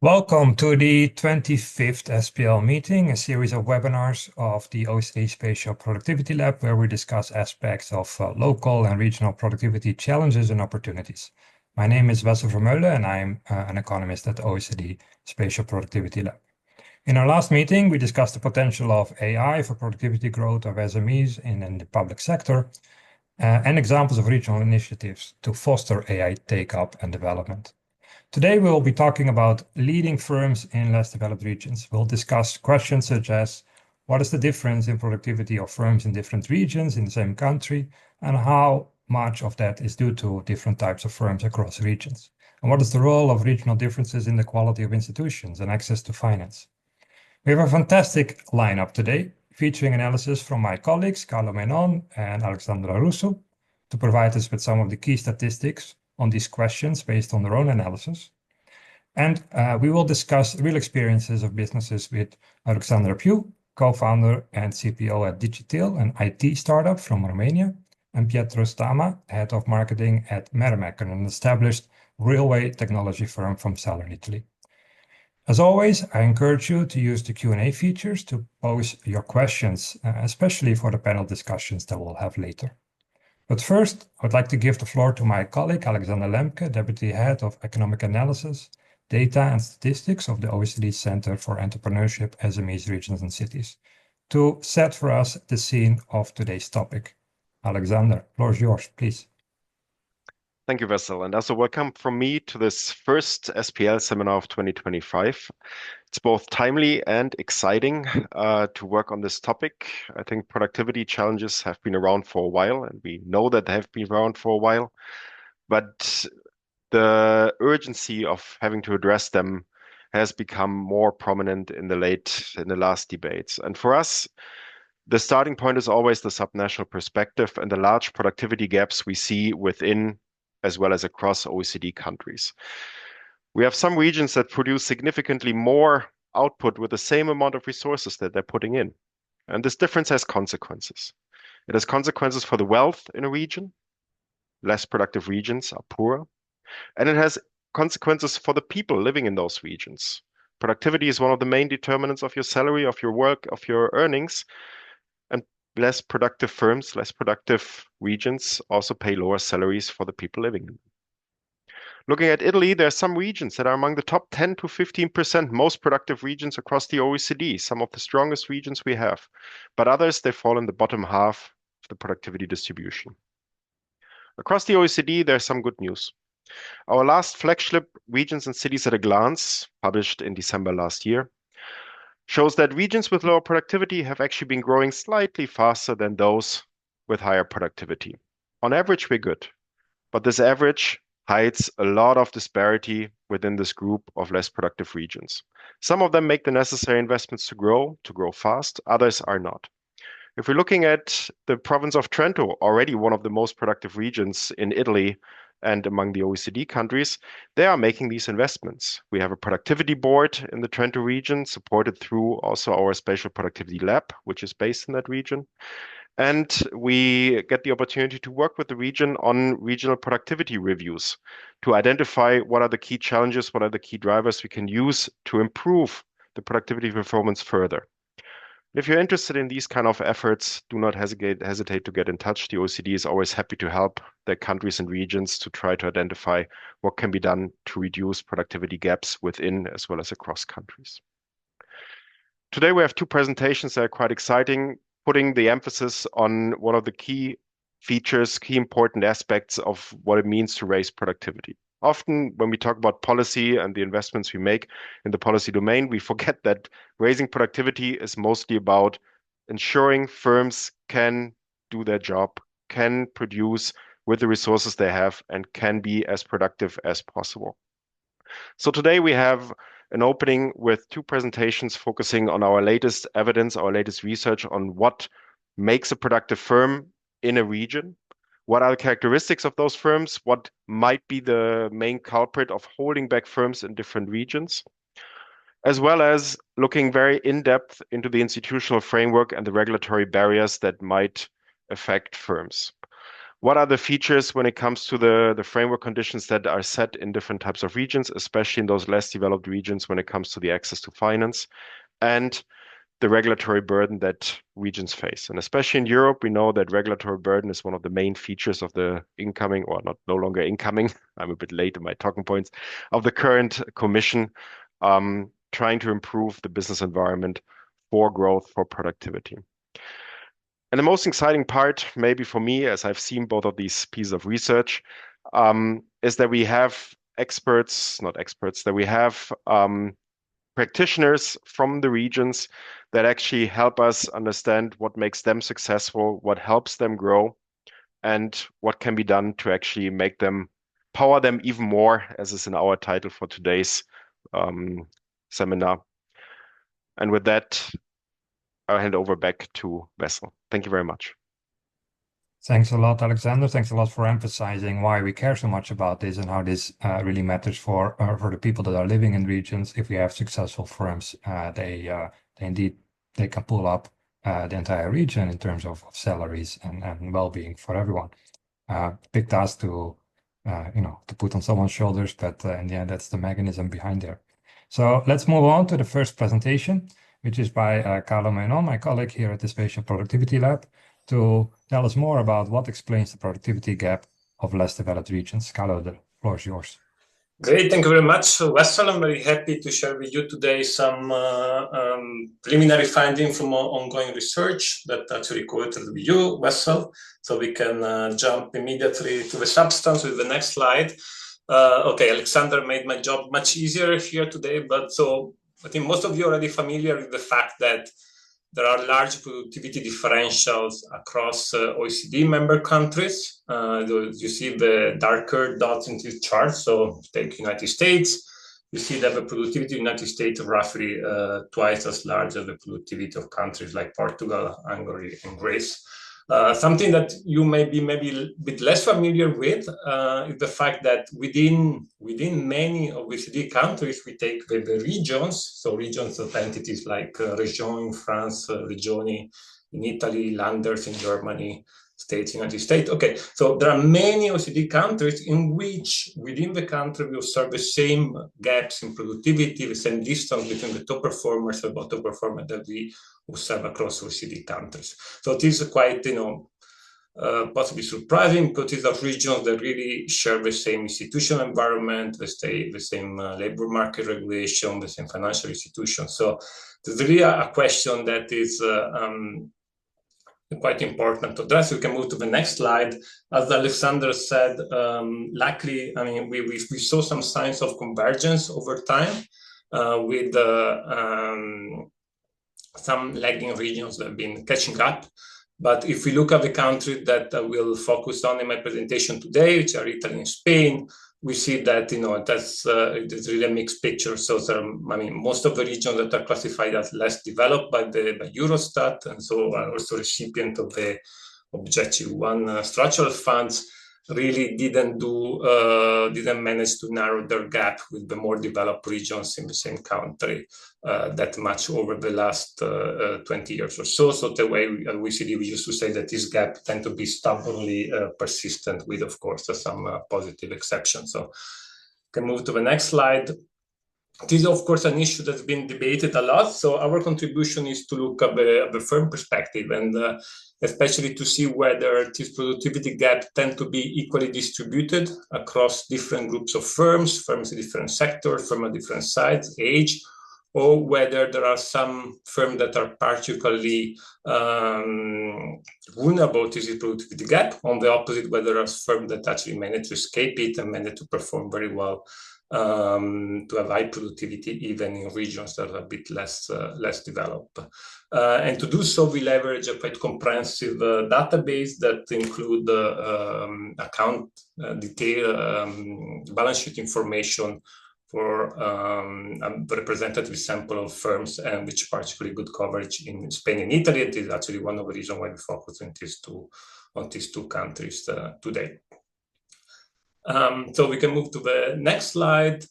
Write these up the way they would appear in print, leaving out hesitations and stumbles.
Welcome to the 25th SPL meeting, a series of webinars of the OECD Spatial Productivity Lab, where we discuss aspects of local and regional productivity challenges and opportunities. My name is Wessel Vermeulen, and I'm an economist at the OECD Spatial Productivity Lab. In our last meeting, we discussed the potential of AI for productivity growth of SMEs in the public sector and examples of regional initiatives to foster AI take-up and development. Today, we will be talking about leading firms in less developed regions. We'll discuss questions such as what is the difference in productivity of firms in different regions in the same country, and how much of that is due to different types of firms across regions? And what is the role of regional differences in the quality of institutions and access to finance? We have a fantastic lineup today, featuring analysis from my colleagues, Carlo Menon and Alexandra Russo, to provide us with some of the key statistics on these questions based on their own analysis. And we will discuss real experiences of businesses with Alexandra Piu, co-founder and CPO at Digital, an IT startup from Romania, and Pietro Stama, head of marketing at Merrimack, an established railway technology firm from southern Italy. As always, I encourage you to use the Q&A features to pose your questions, especially for the panel discussions that we'll have later. But first, I'd like to give the floor to my colleague, Alexander Lemke, Deputy Head of Economic Analysis, Data and Statistics of the OECD Center for Entrepreneurship, SMEs, Regions and Cities, to set for us the scene of today's topic. Alexander, floor is yours, please. Thank you, Wessel, and also welcome from me to this first SPL seminar of 2025. It's both timely and exciting to work on this topic. I think productivity challenges have been around for a while, and we know that they have been around for a while, but the urgency of having to address them has become more prominent in the last debates. And for us, the starting point is always the subnational perspective and the large productivity gaps we see within as well as across OECD countries. We have some regions that produce significantly more output with the same amount of resources that they're putting in. And this difference has consequences. It has consequences for the wealth in a region. Less productive regions are poorer. And it has consequences for the people living in those regions. Productivity is one of the main determinants of your salary, of your work, of your earnings. And less productive firms, less productive regions also pay lower salaries for the people living in them. Looking at Italy, there are some regions that are among the top 10 to 15% most productive regions across the OECD, some of the strongest regions we have. But others, they fall in the bottom half of the productivity distribution. Across the OECD, there's some good news. Our last flagship Regions and Cities at a Glance, published in December last year, shows that regions with lower productivity have actually been growing slightly faster than those with higher productivity. On average, we're good, but this average hides a lot of disparity within this group of less productive regions. Some of them make the necessary investments to grow fast, others are not. If we're looking at the province of Trento, already one of the most productive regions in Italy and among the OECD countries, they are making these investments. We have a productivity board in the Trento region, supported through also our Spatial Productivity Lab, which is based in that region. And we get the opportunity to work with the region on regional productivity reviews to identify what are the key challenges, what are the key drivers we can use to improve the productivity performance further. If you're interested in these kind of efforts, do not hesitate to get in touch. The OECD is always happy to help their countries and regions to try to identify what can be done to reduce productivity gaps within as well as across countries. Today we have two presentations that are quite exciting, putting the emphasis on one of the key features, key important aspects of what it means to raise productivity. Often when we talk about policy and the investments we make in the policy domain, we forget that raising productivity is mostly about ensuring firms can do their job, can produce with the resources they have, and can be as productive as possible. So today we have an opening with two presentations focusing on our latest evidence, our latest research on what makes a productive firm in a region. What are the characteristics of those firms? What might be the main culprit of holding back firms in different regions? As well as looking very in-depth into the institutional framework and the regulatory barriers that might affect firms. What are the features when it comes to the framework conditions that are set in different types of regions, especially in those less developed regions when it comes to the access to finance and the regulatory burden that regions face. And especially in Europe, we know that regulatory burden is one of the main features of the incoming, or not no longer incoming, I'm a bit late in my talking points, of the current Commission, trying to improve the business environment for growth, for productivity. And the most exciting part, maybe for me, as I've seen both of these pieces of research, is that we have experts, not experts, that we have practitioners from the regions that actually help us understand what makes them successful, what helps them grow, and what can be done to actually make them power them even more, as is in our title for today's seminar. And with that, I'll hand over back to Wessel. Thank you very much. Thanks a lot, Alexander. Thanks a lot for emphasizing why we care so much about this and how this really matters for the people that are living in regions. If we have successful firms, they indeed they can pull up the entire region in terms of salaries and well-being for everyone. Big task to to put on someone's shoulders, but in the end, that's the mechanism behind there. So let's move on to the first presentation, which is by Carlo Menon, my colleague here at the Spatial Productivity Lab, to tell us more about what explains the productivity gap of less developed regions. Carlo, the floor is yours. Great, thank you very much, Wessel. I'm very happy to share with you today some preliminary findings from ongoing research that actually quoted with you, Wessel. So we can jump immediately to the substance with the next slide. Okay, Alexander made my job much easier here today, but so I think most of you are already familiar with the fact that there are large productivity differentials across OECD member countries. You see the darker dots in this chart. So take United States, you see that the productivity in the United States is roughly twice as large as the productivity of countries like Portugal, Hungary, and Greece. Something that you may be maybe a bit less familiar with is the fact that within many OECD countries, we take the regions, so regions of entities like Region in France, Regioni in Italy, Landers in Germany, states in the United States. Okay, so there are many OECD countries in which within the country we observe the same gaps in productivity, the same distance between the top performers and bottom performers that we observe across OECD countries. So this is quite, possibly surprising, because these are regions that really share the same institutional environment, the same labor market regulation, the same financial institutions. So there's really a question that is quite important to address. We can move to the next slide. As Alexander said, luckily, I mean, we saw some signs of convergence over time with some lagging regions that have been catching up. But if we look at the countries that I will focus on in my presentation today, which are Italy and Spain, we see that that's it's really a mixed picture. So I mean, most of the regions that are classified as less developed by Eurostat, and so are also recipient of the Objective 1 structural funds, really didn't manage to narrow their gap with the more developed regions in the same country that much over the last 20 years or so. So the way we used to say that this gap tend to be stubbornly persistent, with, of course, some positive exceptions. So can move to the next slide. This is, of course, an issue that's been debated a lot. So our contribution is to look at the firm perspective, and especially to see whether this productivity gap tend to be equally distributed across different groups of firms in different sectors, firms of different size, age, or whether there are some firms that are particularly vulnerable to this productivity gap. On the opposite, whether there are firms that actually manage to escape it and manage to perform very well, to have high productivity even in regions that are a bit less developed. And to do so, we leverage a quite comprehensive database that include account detail, balance sheet information for a representative sample of firms, and which particularly good coverage in Spain and Italy. It is actually one of the reasons why we focus on these two countries today. So we can move to the next slide.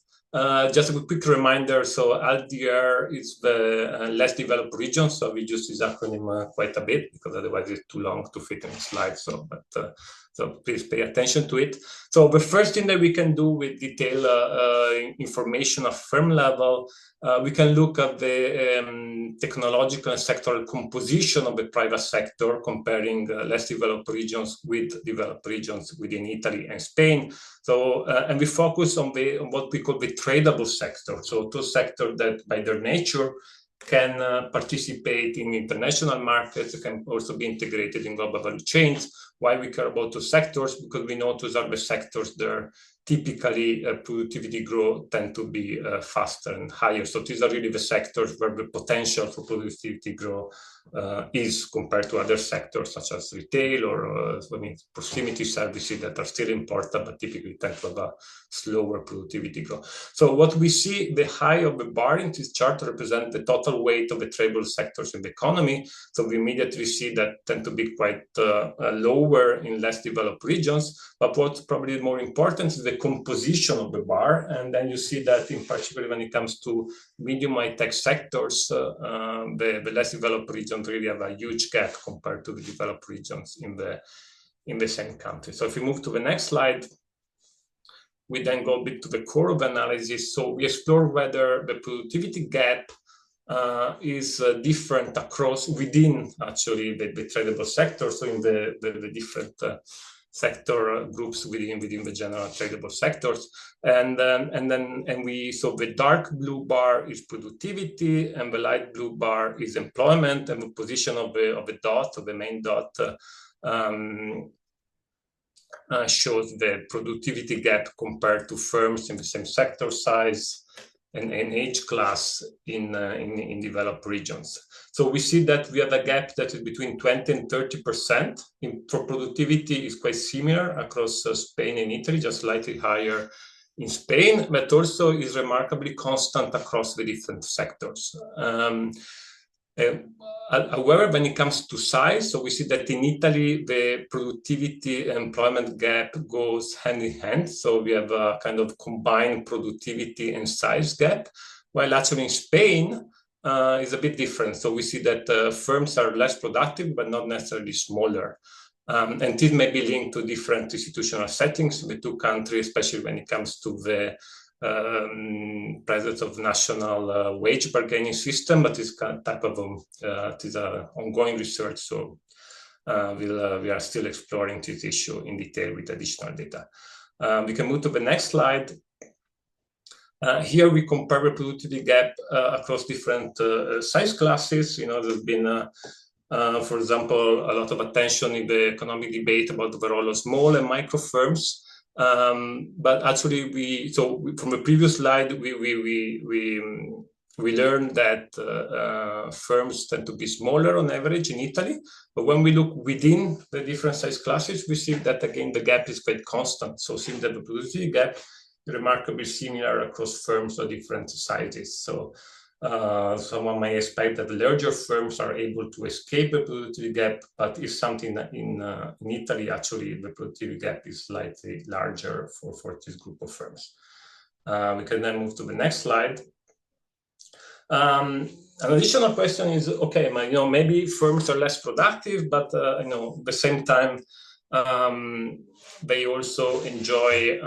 Just a quick reminder, so LDR is the less developed region, so we use this acronym quite a bit because otherwise it's too long to fit in a slide. So please pay attention to it. So the first thing that we can do with detailed information of firm level, we can look at the technological and sectoral composition of the private sector, comparing less developed regions with developed regions within Italy and Spain. So, and we focus on what we call the tradable sector. So those sectors that by their nature can participate in international markets, can also be integrated in global value chains. Why we care about those sectors? Because we know those are the sectors that typically productivity growth tend to be faster and higher. So these are really the sectors where the potential for productivity growth is compared to other sectors such as retail or proximity services that are still important, but typically tend to have a slower productivity growth. So what we see, the high of the bar in this chart represent the total weight of the tradable sectors in the economy. So we immediately see that tend to be quite lower in less developed regions. But what's probably more important is the composition of the bar. And then you see that in particular when it comes to medium high-tech sectors, the less developed regions really have a huge gap compared to the developed regions in the same country. So if we move to the next slide, we then go a bit to the core of the analysis. So we explore whether the productivity gap is different within actually the tradable sector. So in the different sector groups within the general tradable sectors, and so the dark blue bar is productivity, and the light blue bar is employment, and the position of the dot, of the main dot, shows the productivity gap compared to firms in the same sector size and age class in developed regions. So we see that we have a gap that is between 20 and 30%. For productivity is quite similar across Spain and Italy, just slightly higher in Spain, but also is remarkably constant across the different sectors. However, when it comes to size, so we see that in Italy, the productivity employment gap goes hand in hand. So we have a kind of combined productivity and size gap, while actually in Spain is a bit different. So we see that firms are less productive, but not necessarily smaller. And this may be linked to different institutional settings in the two countries, especially when it comes to the presence of national wage bargaining system, but this kind of type of it is ongoing research. So we are still exploring this issue in detail with additional data. We can move to the next slide. Here we compare the productivity gap across different size classes. You know, there's been, for example, a lot of attention in the economic debate about the role of small and micro firms. But actually, from the previous slide, we learned that firms tend to be smaller on average in Italy. But when we look within the different size classes, we see that again the gap is quite constant. So seeing that the productivity gap is remarkably similar across firms of different sizes. So someone may expect that the larger firms are able to escape the productivity gap, but it's something that in Italy, actually, the productivity gap is slightly larger for this group of firms. We can then move to the next slide. An additional question is, okay, maybe firms are less productive, but at the same time, they also enjoy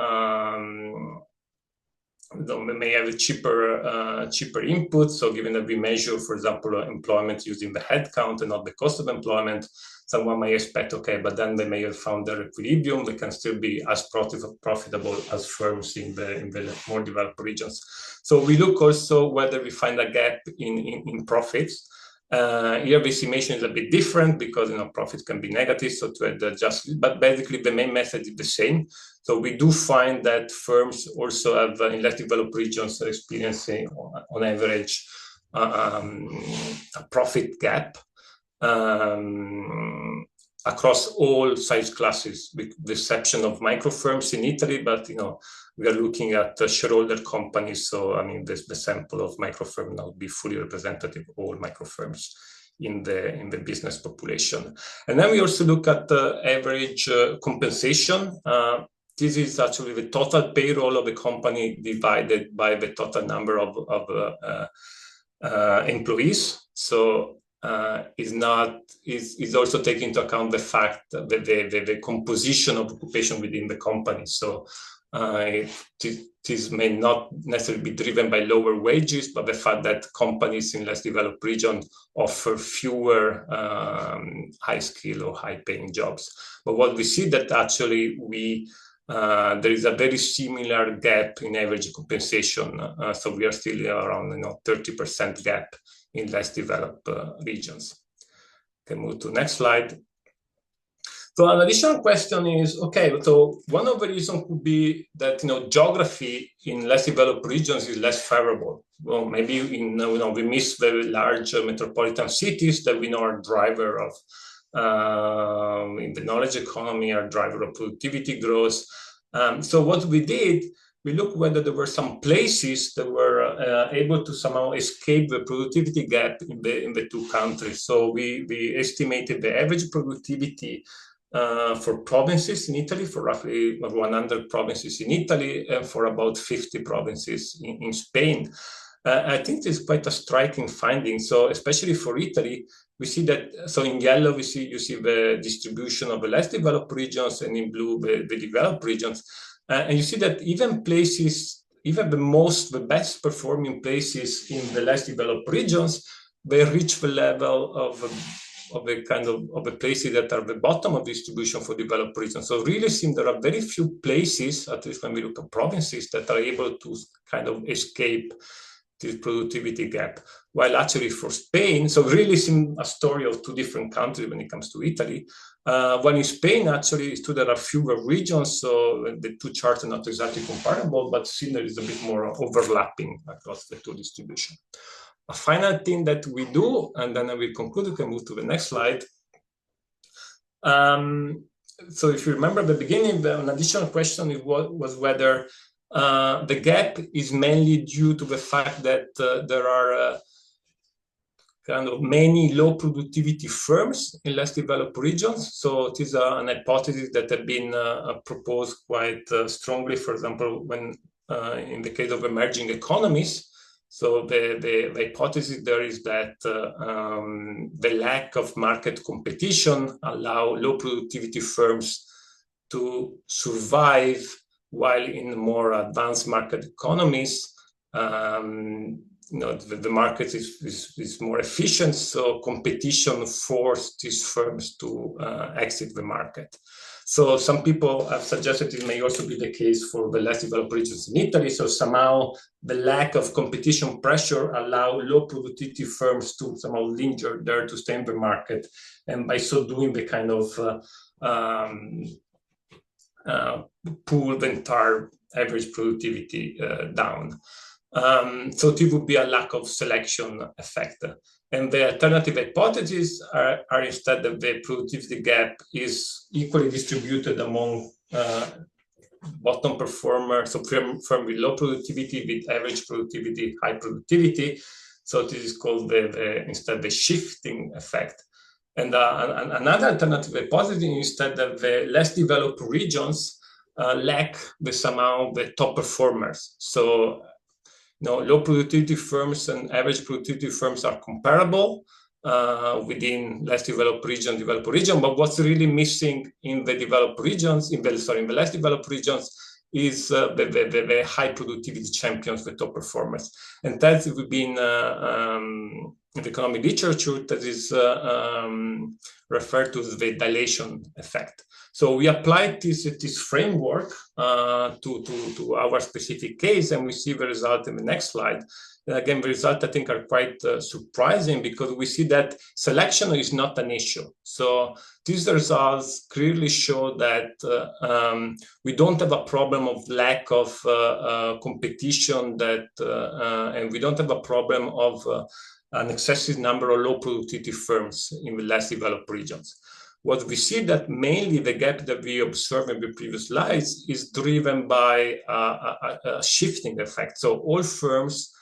may have a cheaper input. So given that we measure, for example, employment using the headcount and not the cost of employment, someone may expect, okay, but then they may have found their equilibrium. They can still be as profitable as firms in the more developed regions. So we look also whether we find a gap in profits. Here the estimation is a bit different because profits can be negative, so to adjust, but basically the main method is the same. So we do find that firms also have in less developed regions are experiencing on average a profit gap across all size classes, with the exception of micro firms in Italy. But we are looking at shareholder companies, so the sample of micro firms now be fully representative of all micro firms in the business population. And then we also look at the average compensation this is actually the total payroll of the company divided by the total number of employees. So is also taking into account the fact that the composition of occupation within the company. So this may not necessarily be driven by lower wages, but the fact that companies in less developed regions offer fewer high skill or high paying jobs. But what we see that actually there is a very similar gap in average compensation. So we are still around 30% gap in less developed regions. Can move to next slide. So an additional question is, okay, so one of the reasons could be that geography in less developed regions is less favorable. Well, maybe we miss very large metropolitan cities that we know are driver of in the knowledge economy, are driver of productivity growth. So what we did, we looked whether there were some places that were able to somehow escape the productivity gap in the two countries. So we estimated the average productivity for provinces in Italy, for roughly 100 provinces in Italy, and for about 50 provinces in Spain. I think this is quite a striking finding. So especially for Italy, we see that, so in yellow, you see the distribution of the less developed regions, and in blue, the developed regions. And you see that even places, even the best performing places in the less developed regions, they reach the level of the places that are the bottom of distribution for developed regions. So really seems there are very few places, at least when we look at provinces, that are able to kind of escape this productivity gap. While actually for Spain, so really seems a story of two different countries when it comes to Italy. When in Spain, actually, there are fewer regions, so the two charts are not exactly comparable, but still there is a bit more overlapping across the two distribution. A final thing that we do, and then I will conclude, we can move to the next slide. So if you remember at the beginning, an additional question was whether the gap is mainly due to the fact that there are kind of many low productivity firms in less developed regions. So it is an hypothesis that has been proposed quite strongly, for example, when in the case of emerging economies. So the hypothesis there is that the lack of market competition allow low productivity firms to survive, while in more advanced market economies, the market is more efficient, so competition forced these firms to exit the market. So some people have suggested it may also be the case for the less developed regions in Italy. So somehow the lack of competition pressure allow low productivity firms to somehow linger there to stay in the market, and by so doing they kind of pull the entire average productivity down. So it would be a lack of selection effect. And the alternative hypotheses are instead that the productivity gap is equally distributed among bottom performers, so firm with low productivity, with average productivity, high productivity. So this is called instead the shifting effect. And another alternative hypothesis is instead that the less developed regions lack somehow the top performers. So low productivity firms and average productivity firms are comparable within less developed region, but what's really missing in the developed regions, in the less developed regions, is the high productivity champions, the top performers. And that would be in the economic literature that is referred to as the dilation effect. So we applied this framework to our specific case, and we see the result in the next slide. And again, the results I think are quite surprising, because we see that selection is not an issue. So these results clearly show that we don't have a problem of lack of competition, and we don't have a problem of an excessive number of low productivity firms in the less developed regions. What we see that mainly the gap that we observed in the previous slides is driven by a shifting effect. So all firms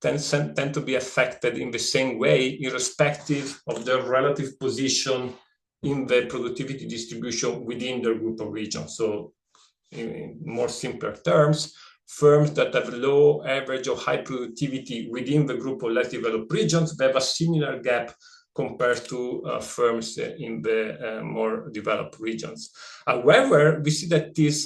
tend to be affected in the same way, irrespective of their relative position in the productivity distribution within their group of regions. So in more simpler terms, firms that have low, average, or high productivity within the group of less developed regions, they have a similar gap compared to firms in the more developed regions. However, we see that this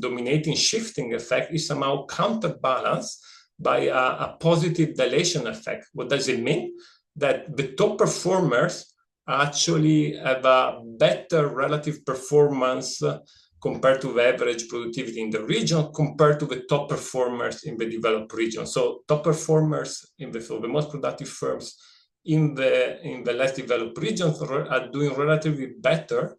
dominating shifting effect is somehow counterbalanced by a positive dilation effect. What does it mean? That the top performers actually have a better relative performance compared to the average productivity in the region, compared to the top performers in the developed region. So top performers in the most productive firms in the less developed regions are doing relatively better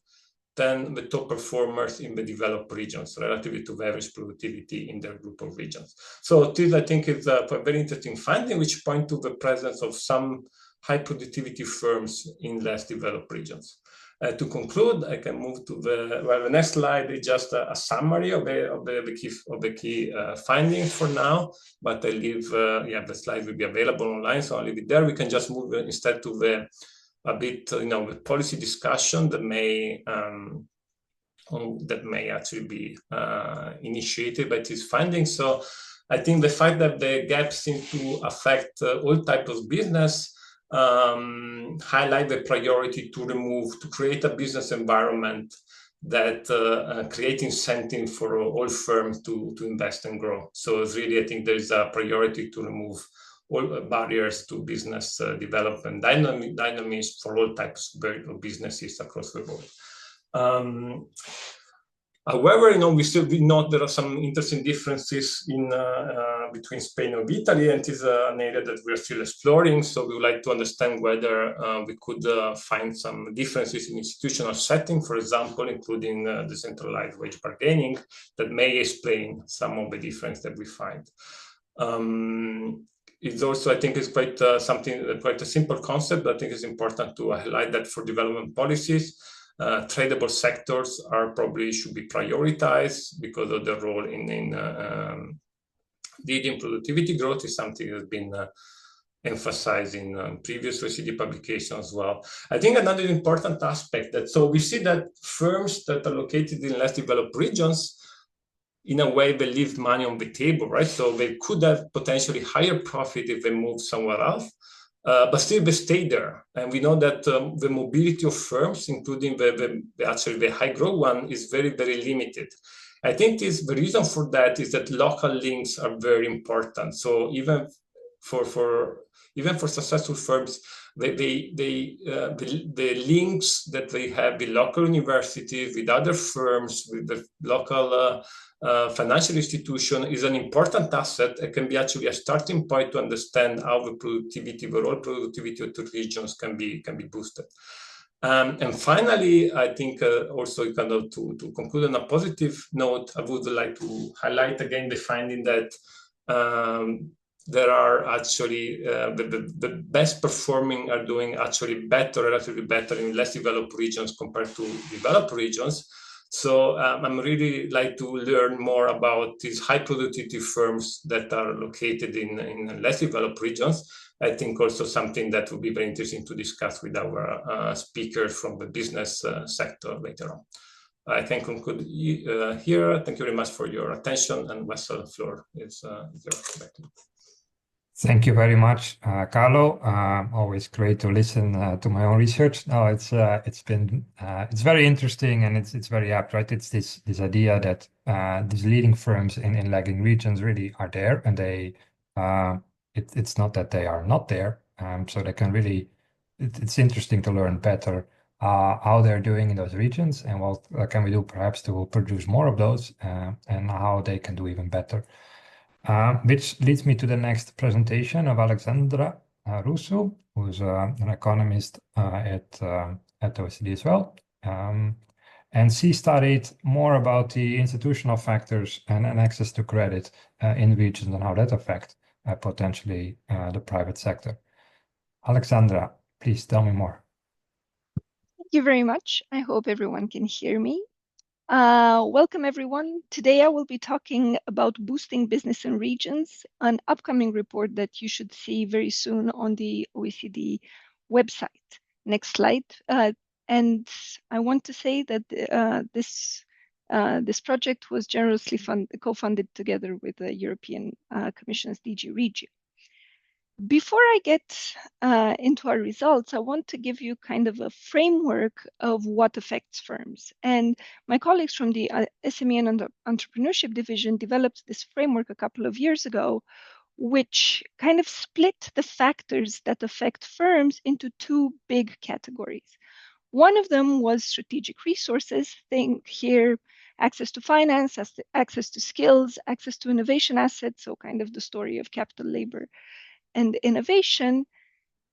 than the top performers in the developed regions, relatively to the average productivity in their group of regions. So this, I think, is a very interesting finding, which point to the presence of some high productivity firms in less developed regions. To conclude, I can move to the next slide is just a summary of the key findings for now, but I leave, the slide will be available online, so I'll leave it there. We can just move instead to a bit, the policy discussion that may actually be initiated by these findings. So I think the fact that the gaps seem to affect all types of business highlight the priority to create a business environment that create incentive for all firms to invest and grow. So it's really, I think there is a priority to remove all barriers to business development, dynamics for all types of businesses across the board. However, we note there are some interesting differences between Spain and Italy, and it is an area that we are still exploring. So we would like to understand whether we could find some differences in institutional setting, for example, including decentralized wage bargaining, that may explain some of the difference that we find. It's also, I think, is quite quite a simple concept, but I think it's important to highlight that for development policies, tradable sectors should be prioritized because of their role in leading productivity growth is something that's been emphasized in previous OECD publications as well. I think another important aspect so we see that firms that are located in less developed regions, in a way, they leave money on the table, right? So they could have potentially higher profit if they move somewhere else. But still they stay there. And we know that the mobility of firms, including the high growth one, is very, very limited. I think the reason for that is that local links are very important. So even for successful firms, the links that they have with local universities, with other firms, with the local financial institution is an important asset. It can be actually a starting point to understand how the overall productivity of the regions can be boosted. And finally, I think also kind of to conclude on a positive note, I would like to highlight again the finding that there are actually the best performing are doing actually relatively better in less developed regions compared to developed regions. So I'm really like to learn more about these high productivity firms that are located in less developed regions. I think also something that would be very interesting to discuss with our speakers from the business sector later on. I can conclude here. Thank you very much for your attention, and Wessel, the floor is yours. Thank you very much, Carlo. Always great to listen to my own research. No, it's very interesting, and it's very apt, right? It's this idea that these leading firms in lagging regions really are there, and it's not that they are not there. So they can really, it's interesting to learn better how they're doing in those regions, and what can we do perhaps to produce more of those, and how they can do even better. Which leads me to the next presentation of Alexandra Russo, who's an economist at OECD as well. And she studied more about the institutional factors and access to credit in regions and how that affect potentially the private sector. Alexandra, please tell me more. Thank you very much. I hope everyone can hear me. Welcome, everyone. Today I will be talking about boosting business in regions, an upcoming report that you should see very soon on the OECD website. Next slide. And I want to say that this This project was generously co-funded together with the European Commission's DG Regio. Before I get into our results, I want to give you kind of a framework of what affects firms. And my colleagues from the SME and Entrepreneurship Division developed this framework a couple of years ago, which kind of split the factors that affect firms into two big categories. One of them was strategic resources. Think here access to finance, access to skills, access to innovation assets, so kind of the story of capital, labor, and innovation.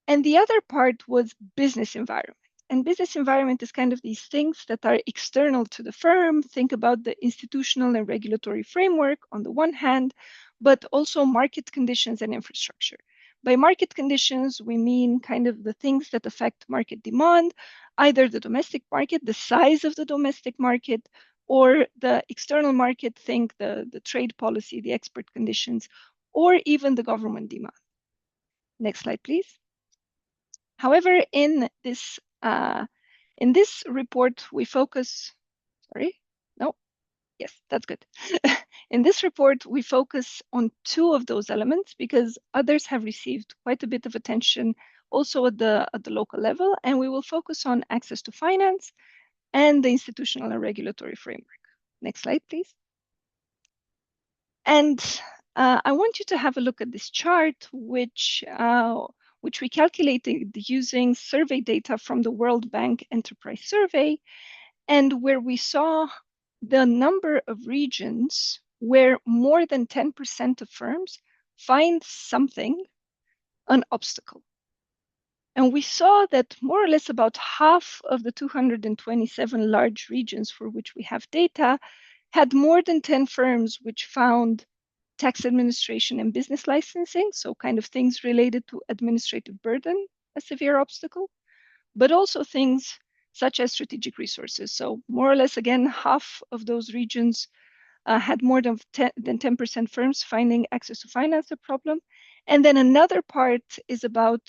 And the other part was business environment. And business environment is kind of these things that are external to the firm. Think about the institutional and regulatory framework on the one hand, but also market conditions and infrastructure. By market conditions, we mean kind of the things that affect market demand, either the domestic market, the size of the domestic market, or the external market, think the trade policy, the export conditions, or even the government demand. Next slide, please. However, in this report, we focus, that's good. In this report, we focus on two of those elements because others have received quite a bit of attention also at the local level, and we will focus on access to finance and the institutional and regulatory framework. Next slide, please. And I want you to have a look at this chart, which we calculated using survey data from the World Bank Enterprise Survey, and where we saw the number of regions where more than 10% of firms find something an obstacle. And we saw that more or less about half of the 227 large regions for which we have data had more than 10 firms which found tax administration and business licensing, so kind of things related to administrative burden, a severe obstacle, but also things such as strategic resources. So more or less, again, half of those regions had more than 10% firms finding access to finance a problem. And then another part is about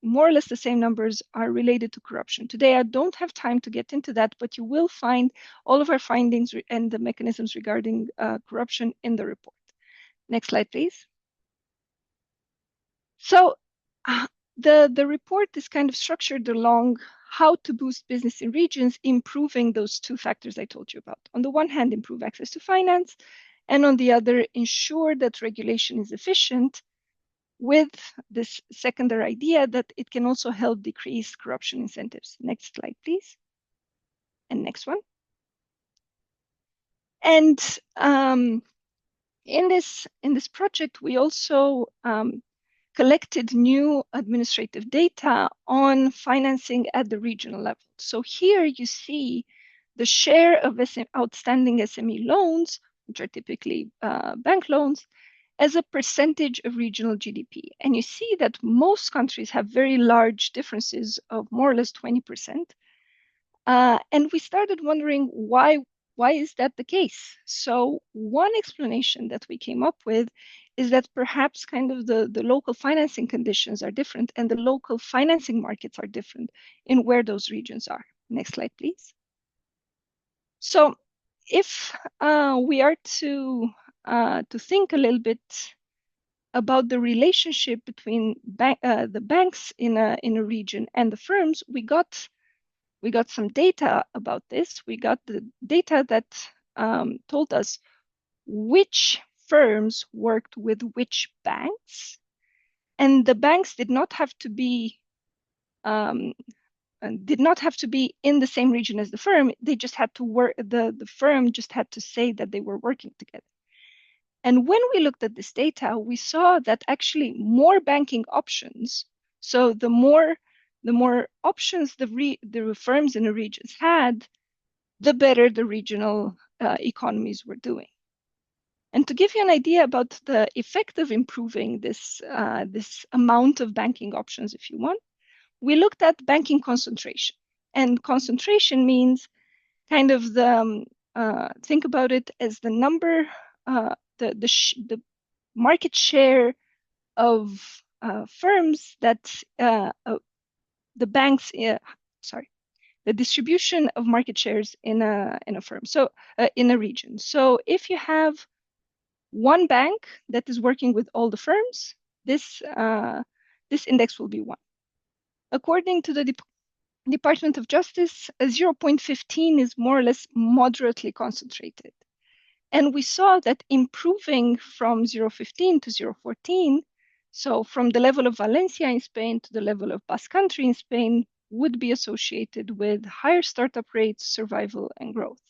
more or less the same numbers are related to corruption. Today, I don't have time to get into that, but you will find all of our findings and the mechanisms regarding corruption in the report. Next slide, please. So the report is kind of structured along how to boost business in regions, improving those two factors I told you about. On the one hand, improve access to finance, and on the other, ensure that regulation is efficient with this secondary idea that it can also help decrease corruption incentives. Next slide, please. And next one. And in this project, we also collected new administrative data on financing at the regional level. So here you see the share of outstanding SME loans, which are typically bank loans, as a percentage of regional GDP. And you see that most countries have very large differences of more or less 20%. And we started wondering why is that the case? So one explanation that we came up with is that perhaps kind of the local financing conditions are different and the local financing markets are different in where those regions are. Next slide, please. So if we are to think a little bit about the relationship between the banks in a region and the firms, we got some data about this. We got the data that told us which firms worked with which banks, and the banks did not have to be in the same region as the firm. They just had to work. The firm just had to say that they were working together. And when we looked at this data, we saw that actually more banking options. So the more options the firms in the regions had, the better the regional economies were doing. And to give you an idea about the effect of improving this amount of banking options, if you want, we looked at banking concentration. And concentration means kind of think about it as the number, the market share of firms that the banks, the distribution of market shares in a firm, so in a region. So if you have one bank that is working with all the firms, this index will be 1. According to the Department of Justice, 0.15 is more or less moderately concentrated. And we saw that improving from 0.15 to 0.14, so from the level of Valencia in Spain to the level of Basque Country in Spain, would be associated with higher startup rates, survival, and growth.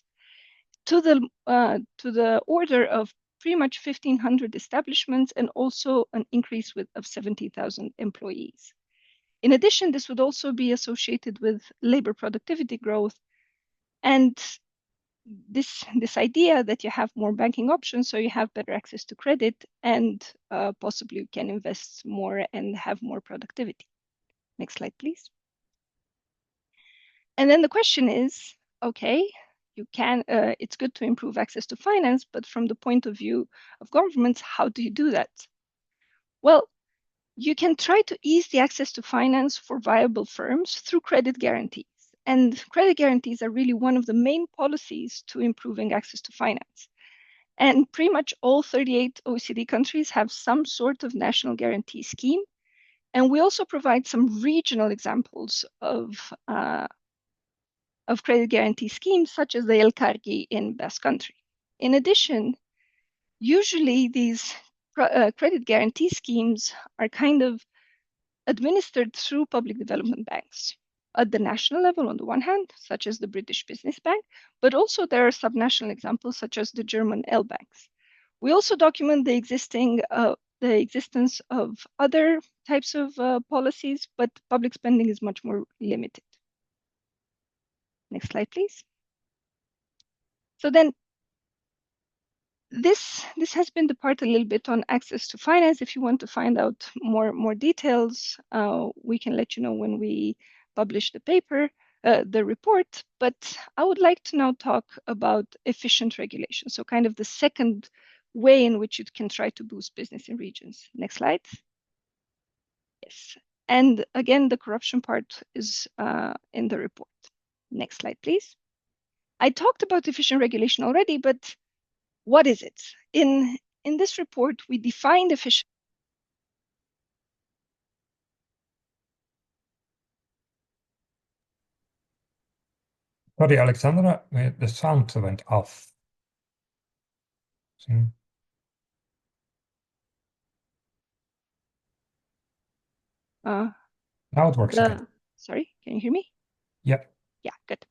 To the order of pretty much 1,500 establishments, and also an increase of 70,000 employees. In addition, this would also be associated with labor productivity growth, and this idea that you have more banking options, so you have better access to credit, and possibly you can invest more and have more productivity. Next slide, please. And then the question is, okay, you can, it's good to improve access to finance, but from the point of view of governments, how do you do that? Well, you can try to ease the access to finance for viable firms through credit guarantees. And credit guarantees are really one of the main policies to improving access to finance. And pretty much all 38 OECD countries have some sort of national guarantee scheme. And we also provide some regional examples of credit guarantee schemes, such as the Elkargi in Basque Country. In addition, usually these credit guarantee schemes are kind of administered through public development banks at the national level on the one hand, such as the British Business Bank, but also there are subnational examples such as the German L banks. We also document the existence of other types of policies, but public spending is much more limited. Next slide, please. So then this has been the part a little bit on access to finance. If you want to find out more details, we can let you know when we publish the paper, the report. But I would like to now talk about efficient regulation. So kind of the second way in which you can try to boost business in regions. Next slide. Yes. And again, the corruption part is in the report. Next slide, please. I talked about efficient regulation already, but what is it? In this report, we defined efficient. Sorry, Alexandra, the sound went off. Now it works again. Sorry, can you hear me? Yeah. Yeah, good.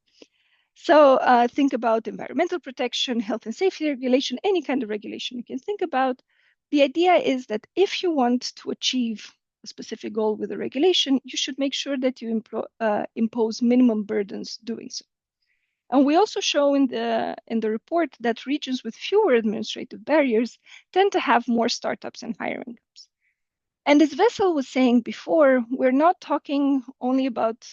So think about environmental protection, health and safety regulation, any kind of regulation you can think about. The idea is that if you want to achieve a specific goal with a regulation, you should make sure that you impose minimum burdens doing so. And we also show in the report that regions with fewer administrative barriers tend to have more startups and higher incomes. And as Vessel was saying before, we're not talking only about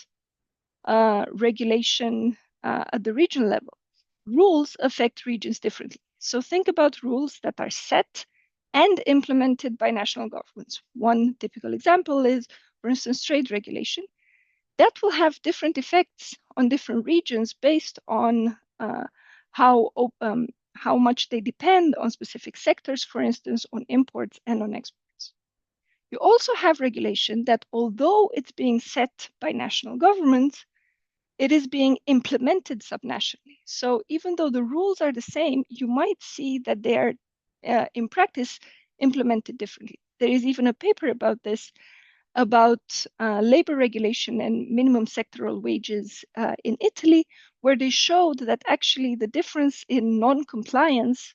regulation at the regional level. Rules affect regions differently. So think about rules that are set and implemented by national governments. One typical example is, for instance, trade regulation. That will have different effects on different regions based on how much they depend on specific sectors, for instance, on imports and on exports. You also have regulation that, although it's being set by national governments, it is being implemented subnationally. So even though the rules are the same, you might see that they are, in practice, implemented differently. There is even a paper about this, about labor regulation and minimum sectoral wages in Italy, where they showed that actually the difference in non-compliance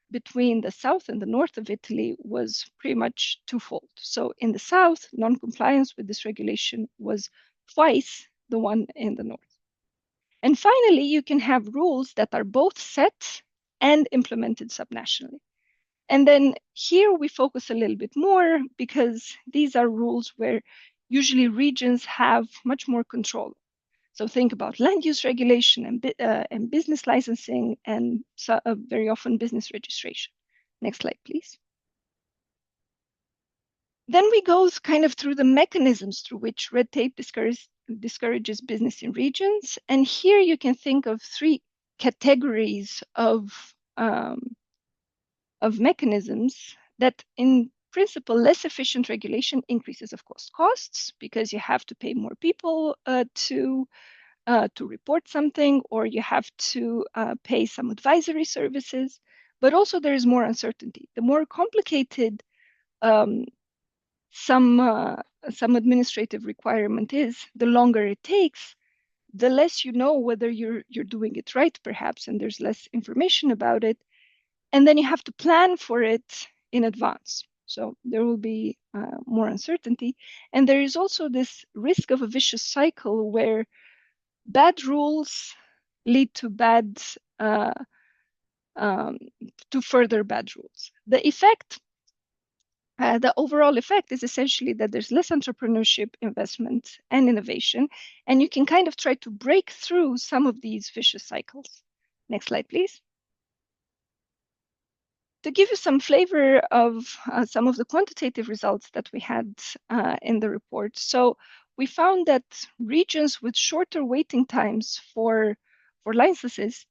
between the south and the north of Italy was pretty much twofold. So in the south, non-compliance with this regulation was twice the one in the north. And finally, you can have rules that are both set and implemented subnationally. And then here we focus a little bit more because these are rules where usually regions have much more control. So think about land use regulation and business licensing, and very often business registration. Next slide, please. Then we go kind of through the mechanisms through which red tape discourages business in regions. And here you can think of three categories of mechanisms that, in principle, less efficient regulation increases, of course, costs, because you have to pay more people to report something, or you have to pay some advisory services. But also there is more uncertainty. The more complicated some administrative requirement is, the longer it takes, the less you know whether you're doing it right, perhaps, and there's less information about it. And then you have to plan for it in advance. So there will be more uncertainty. And there is also this risk of a vicious cycle where bad rules lead to to further bad rules. The overall effect is essentially that there's less entrepreneurship, investment, and innovation, and you can kind of try to break through some of these vicious cycles. Next slide, please. To give you some flavor of some of the quantitative results that we had in the report. So we found that regions with shorter waiting times for licenses,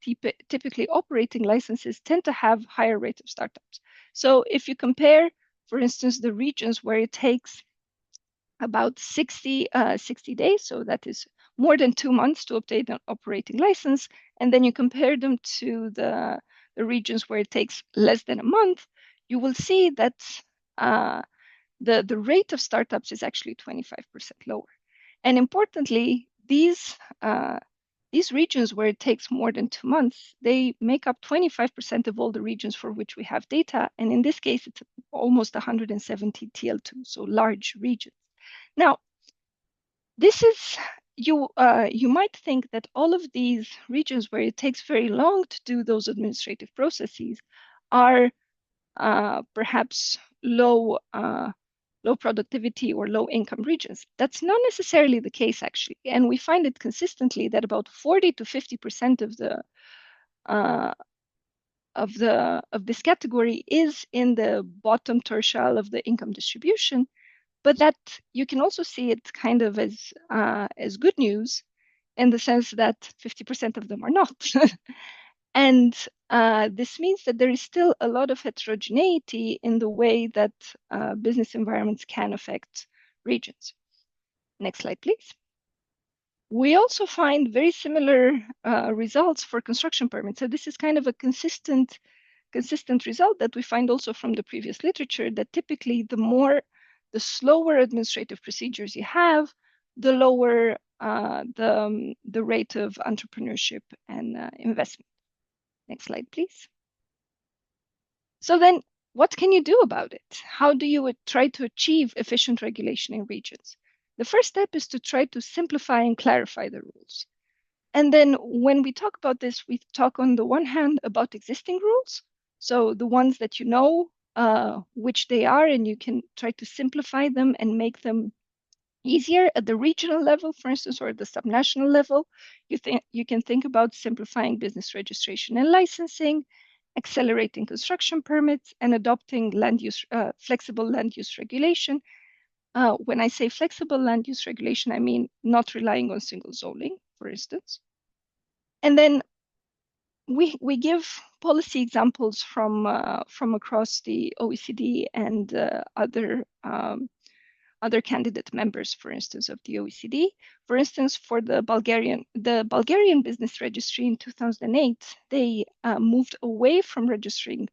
typically operating licenses, tend to have higher rate of startups. So if you compare, for instance, the regions where it takes about 60 days, so that is more than 2 months to obtain an operating license, and then you compare them to the regions where it takes less than a month, you will see that the rate of startups is actually 25% lower. And importantly, these regions where it takes more than 2 months, they make up 25% of all the regions for which we have data. And in this case, it's almost 170 TL2, so large regions. Now, this is, you might think that all of these regions where it takes very long to do those administrative processes are perhaps low productivity or low income regions. That's not necessarily the case, actually. And we find it consistently that about 40 to 50% of this category is in the bottom tertile of the income distribution. But that you can also see it kind of as good news, in the sense that 50% of them are not. And this means that there is still a lot of heterogeneity in the way that business environments can affect regions. Next slide, please. We also find very similar results for construction permits. So this is kind of a consistent result that we find also from the previous literature, that typically the slower administrative procedures you have, the lower the rate of entrepreneurship and investment. Next slide, please. So then, what can you do about it? How do you try to achieve efficient regulation in regions? The first step is to try to simplify and clarify the rules. And then when we talk about this, we talk on the one hand about existing rules, so the ones that you know which they are, and you can try to simplify them and make them easier at the regional level, for instance, or at the subnational level. You can think about simplifying business registration and licensing, accelerating construction permits, and adopting flexible land use regulation. When I say flexible land use regulation, I mean not relying on single zoning, for instance. And then we give policy examples from across the OECD and other candidate members, for instance, of the OECD. For instance, for the Bulgarian business registry in 2008, they moved away from registering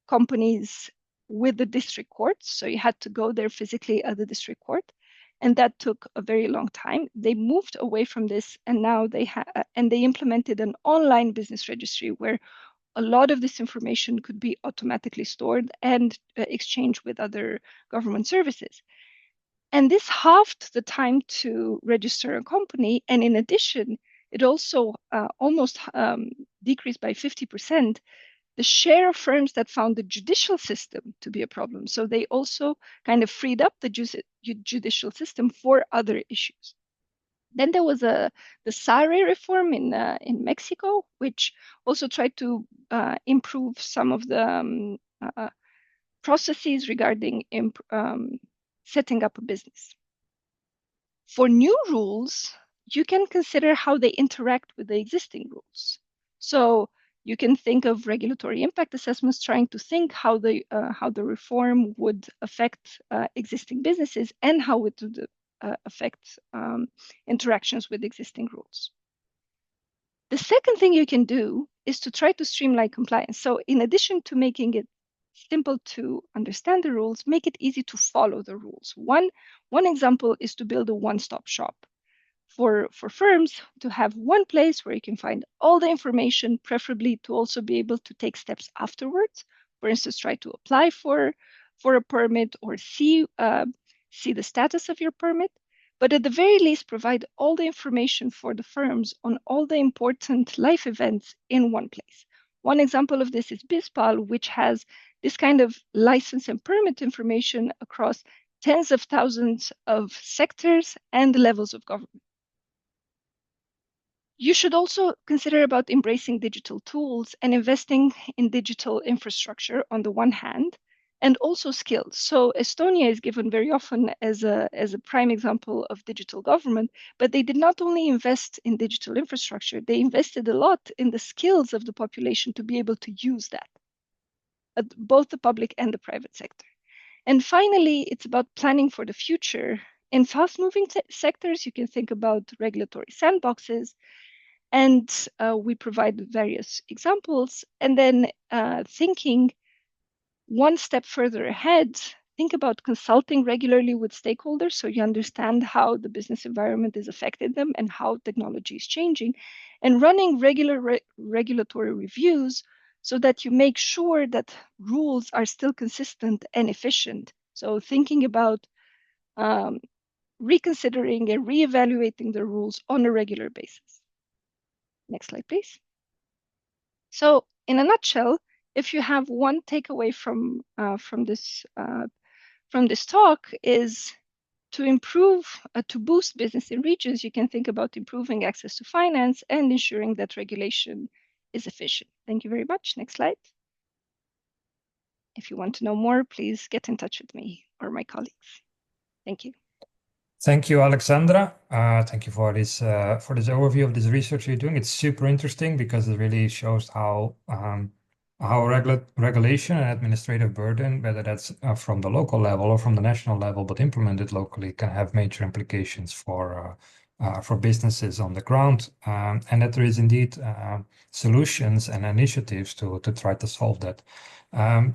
companies with the district courts. So you had to go there physically at the district court, and that took a very long time. They moved away from this, and now they implemented an online business registry where a lot of this information could be automatically stored and exchanged with other government services. And this halved the time to register a company. And in addition, it also almost decreased by 50% the share of firms that found the judicial system to be a problem. So they also kind of freed up the judicial system for other issues. Then there was the SARE reform in Mexico, which also tried to improve some of the processes regarding setting up a business. For new rules, you can consider how they interact with the existing rules. So you can think of regulatory impact assessments trying to think how the reform would affect existing businesses and how it would affect interactions with existing rules. The second thing you can do is to try to streamline compliance. So in addition to making it simple to understand the rules, make it easy to follow the rules. One example is to build a one-stop shop for firms to have one place where you can find all the information, preferably to also be able to take steps afterwards. For instance, try to apply for a permit or see the status of your permit. But at the very least, provide all the information for the firms on all the important life events in one place. One example of this is BizPal, which has this kind of license and permit information across tens of thousands of sectors and levels of government. You should also consider about embracing digital tools and investing in digital infrastructure on the one hand, and also skills. So Estonia is given very often as a prime example of digital government, but they did not only invest in digital infrastructure, they invested a lot in the skills of the population to be able to use that, at both the public and the private sector. And finally, it's about planning for the future. In fast-moving sectors, you can think about regulatory sandboxes, and we provide various examples. And then thinking one step further ahead, think about consulting regularly with stakeholders so you understand how the business environment is affecting them and how technology is changing, and running regular regulatory reviews so that you make sure that rules are still consistent and efficient. So thinking about reconsidering and reevaluating the rules on a regular basis. Next slide, please. So in a nutshell, if you have one takeaway from this talk, is to improve, to boost business in regions, you can think about improving access to finance and ensuring that regulation is efficient. Thank you very much. Next slide. If you want to know more, please get in touch with me or my colleagues. Thank you. Thank you, Alexandra. Thank you for this overview of this research you're doing. It's super interesting because it really shows how regulation and administrative burden, whether that's from the local level or from the national level, but implemented locally, can have major implications for businesses on the ground, and that there is indeed solutions and initiatives to try to solve that.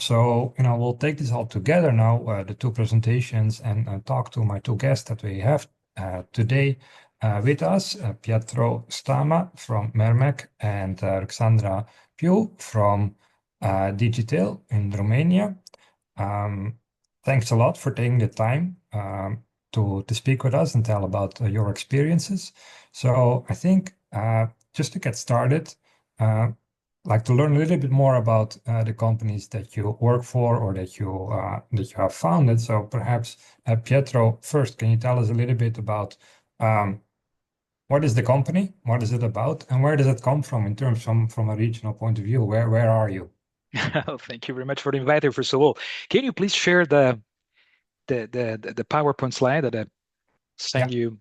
So we'll take this all together now, the two presentations, and talk to my two guests that we have today with us, Pietro Stama from Mermec and Alexandra Piu from Digital in Romania. Thanks a lot for taking the time to speak with us and tell about your experiences. So I think just to get started, like to learn a little bit more about the companies that you work for or that you have founded. So perhaps Pietro, first, can you tell us a little bit about what is the company, what is it about, and where does it come from in terms from a regional point of view? Where are you? Thank you very much for the inviting. First of all, can you please share the PowerPoint slide that I sent you?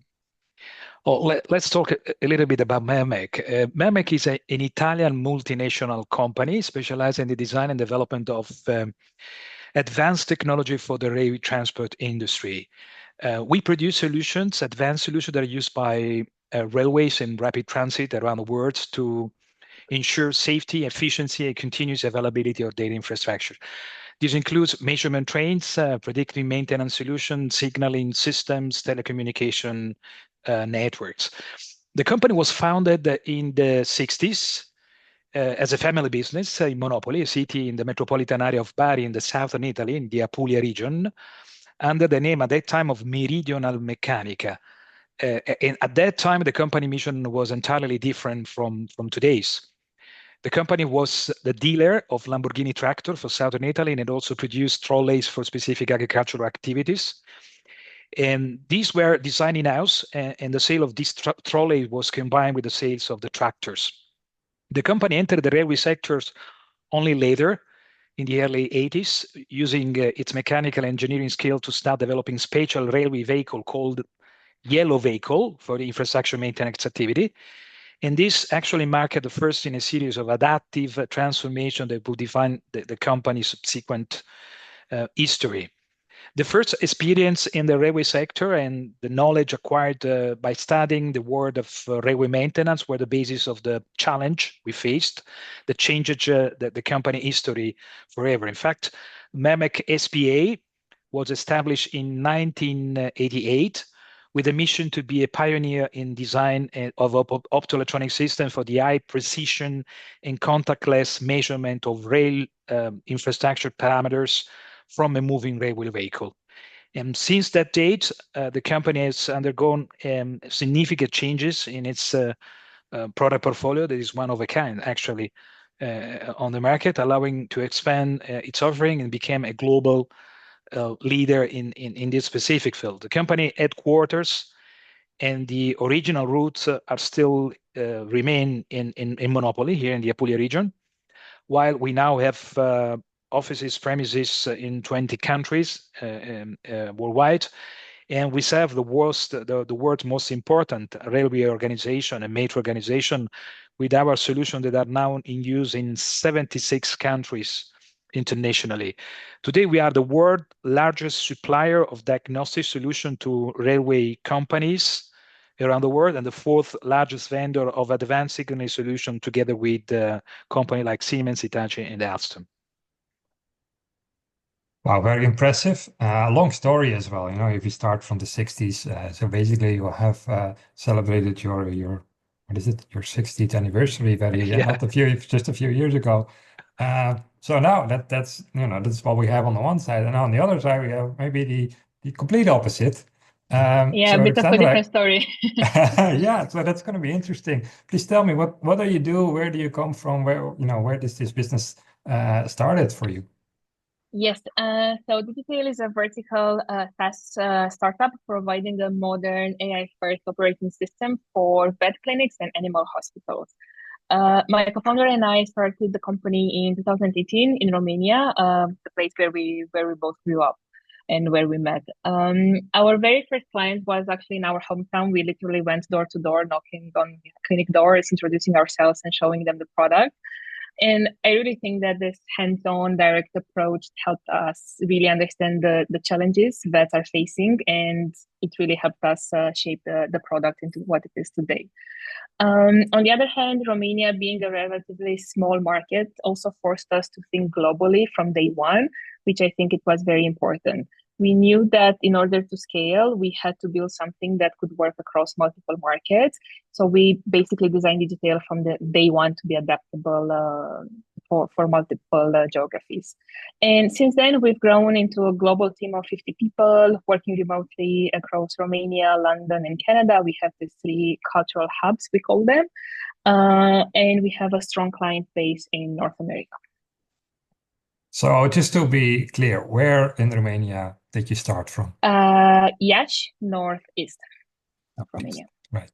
Oh, let's talk a little bit about Mermec. Mermec is an Italian multinational company specialized in the design and development of advanced technology for the rail transport industry. We produce solutions, advanced solutions that are used by railways and rapid transit around the world to ensure safety, efficiency, and continuous availability of data infrastructure. This includes measurement trains, predictive maintenance solutions, signaling systems, telecommunication networks. The company was founded in the 60s as a family business in Monopoli, a city in the metropolitan area of Bari in the southern Italy, in the Apulia region, under the name at that time of Meridional Meccanica. And at that time, the company mission was entirely different from today's. The company was the dealer of Lamborghini tractor for southern Italy, and it also produced trolleys for specific agricultural activities. And these were designed in-house, and the sale of these trolleys was combined with the sales of the tractors. The company entered the railway sectors only later, in the early 80s, using its mechanical engineering skill to start developing spatial railway vehicle called yellow vehicle for the infrastructure maintenance activity. And this actually marked the first in a series of adaptive transformation that will define the company's subsequent history. The first experience in the railway sector and the knowledge acquired by studying the world of railway maintenance were the basis of the challenge we faced that changed the company history forever. In fact, MEMEC SPA was established in 1988 with a mission to be a pioneer in design of optoelectronic systems for the high precision and contactless measurement of rail infrastructure parameters from a moving railway vehicle. And since that date, the company has undergone significant changes in its product portfolio that is one of a kind, actually, on the market, allowing to expand its offering and become a global leader in this specific field. The company headquarters and the original roots are still remain in monopoly here in the Apulia region, while we now have offices, premises in 20 countries worldwide, and we serve the world's most important railway organization and metro organization with our solution that are now in use in 76 countries internationally. Today, we are the world's largest supplier of diagnostic solution to railway companies around the world and the fourth largest vendor of advanced signaling solution together with companies like Siemens, Hitachi, and Alstom. Wow, very impressive. Long story as well. If you start from the 60s, so basically you have celebrated your what is it, your 60th anniversary just a few years ago. So now that's what we have on the one side, and on the other side we have maybe the complete opposite. Yeah, so a bit of a different story. Yeah, so that's going to be interesting. Please tell me what do you do? Where do you come from? Where does this business started for you? Yes, so Digital is a vertical SaaS startup providing a modern AI-first operating system for vet clinics and animal hospitals. My co-founder and I started the company in 2018 in Romania, the place where we both grew up and where we met. Our very first client was actually in our hometown. We literally went door to door, knocking on clinic doors, introducing ourselves and showing them the product. And I really think that this hands-on direct approach helped us really understand the challenges vets are facing, and it really helped us shape the product into what it is today. On the other hand, Romania being a relatively small market also forced us to think globally from day one, which I think it was very important. We knew that in order to scale, we had to build something that could work across multiple markets. So we basically designed Digital from the day one to be adaptable for multiple geographies. And since then, we've grown into a global team of 50 people working remotely across Romania, London, and Canada. We have these 3 cultural hubs, we call them. And we have a strong client base in North America. So just to be clear, where in Romania did you start from? Iași, northeast of Romania. Right.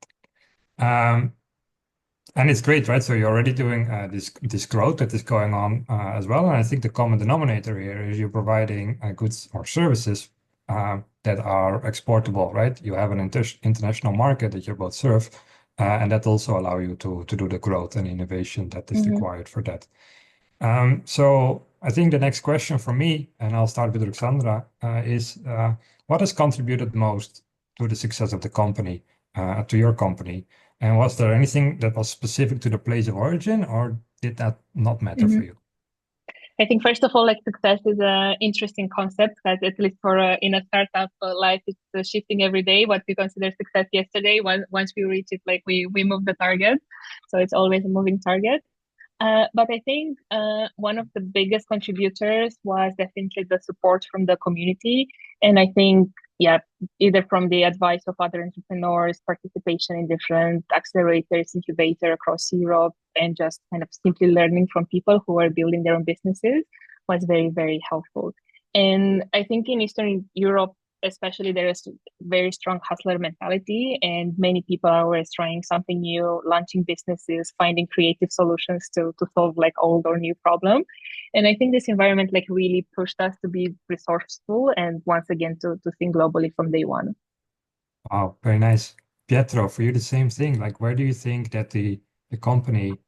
And it's great, right? So you're already doing this growth that is going on as well. And I think the common denominator here is you're providing goods or services that are exportable, right? You have an international market that you both serve, and that also allow you to do the growth and innovation that is required for that. So I think the next question for me, and I'll start with Alexandra, is what has contributed most to the success of the company, to your company? And was there anything that was specific to the place of origin, or did that not matter for you? I think first of all, like success is an interesting concept that at least for in a startup life, it's shifting every day. What we consider success yesterday, once we reach it, like we move the target. So it's always a moving target. But I think one of the biggest contributors was definitely the support from the community. And I think, yeah, either from the advice of other entrepreneurs, participation in different accelerators, incubator across Europe, and just kind of simply learning from people who are building their own businesses was very, very helpful. And I think in Eastern Europe, especially, there is very strong hustler mentality, and many people are always trying something new, launching businesses, finding creative solutions to solve like old or new problem. And I think this environment like really pushed us to be resourceful and once again to think globally from day one. Wow, very nice. Pietro, for you, the same thing. Like, where do you think that the company,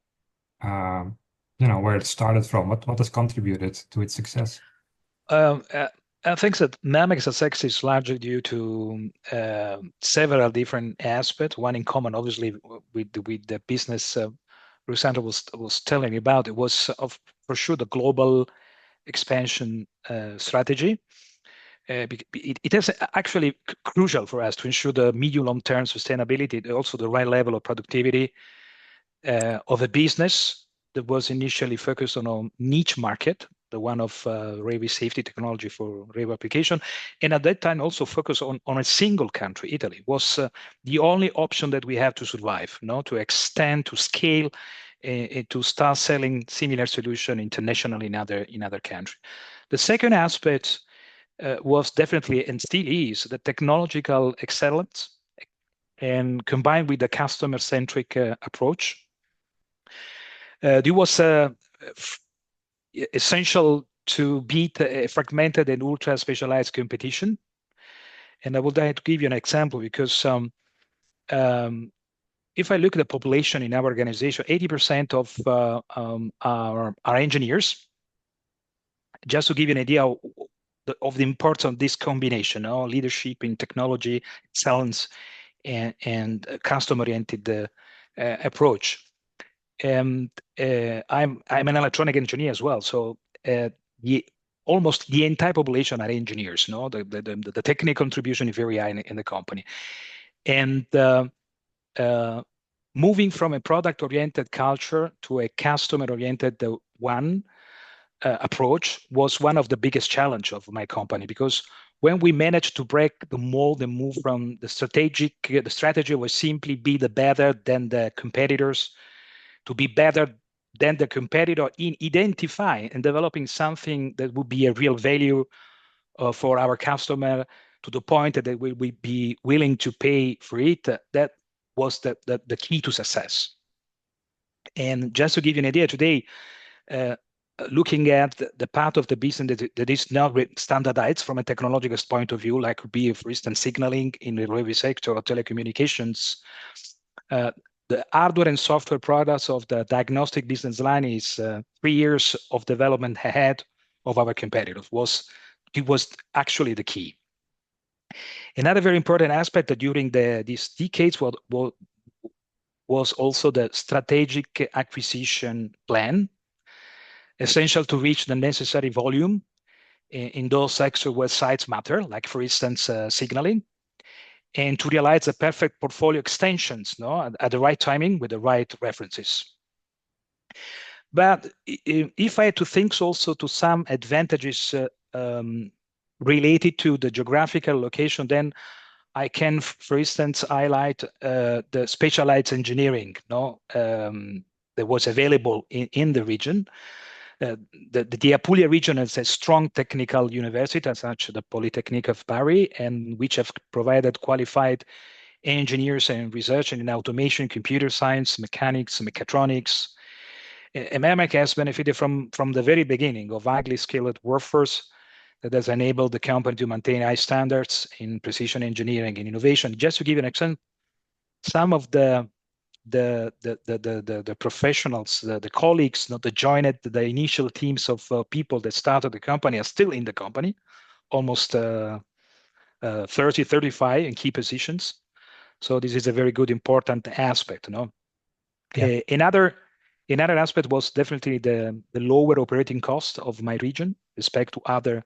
where it started from, what has contributed to its success? I think that Namex's success is largely due to several different aspects. One in common, obviously, with the business Rusandro was telling me about. It was for sure the global expansion strategy. It is actually crucial for us to ensure the medium long-term sustainability, also the right level of productivity of a business that was initially focused on a niche market, the one of railway safety technology for railway application. And at that time, also focused on a single country, Italy, was the only option that we have to survive, to extend, to scale, to start selling similar solution internationally in other countries. The second aspect was definitely and still is the technological excellence, and combined with the customer-centric approach. It was essential to beat a fragmented and ultra-specialized competition. And I would like to give you an example because if I look at the population in our organization, 80% of our engineers. Just to give you an idea of the importance of this combination, leadership in technology, excellence, and customer-oriented approach. And I'm an electronic engineer as well, so almost the entire population are engineers. The technical contribution is very high in the company, and moving from a product-oriented culture to a customer-oriented one approach was one of the biggest challenge of my company, because when we managed to break the mold and move from the strategy was simply be the better than the competitors, to be better than the competitor in identifying and developing something that would be a real value for our customer, to the point that they will be willing to pay for it. That was the key to success. And just to give you an idea, today, looking at the part of the business that is not standardized from a technological point of view, like be, for instance, signaling in the railway sector or telecommunications, the hardware and software products of the diagnostic business line is 3 years of development ahead of our competitors. It was actually the key. Another very important aspect that during these decades was also the strategic acquisition plan, essential to reach the necessary volume in those sectors where sites matter, like for instance, signaling, and to realize the perfect portfolio extensions at the right timing with the right references. But if I had to think also to some advantages related to the geographical location, then I can, for instance, highlight the specialized engineering that was available in the region. The Apulia region has a strong technical university, such as the Polytechnic of Bari, and which have provided qualified engineers and research in automation, computer science, mechanics, mechatronics. Merrimack has benefited from the very beginning of highly skilled workforce that has enabled the company to maintain high standards in precision engineering and innovation. Just to give you an example, some of the professionals, the colleagues, that joined the initial teams of people that started the company are still in the company, almost 30, 35 in key positions. So this is a very good, important aspect. Yeah. Another aspect was definitely the lower operating cost of my region respect to other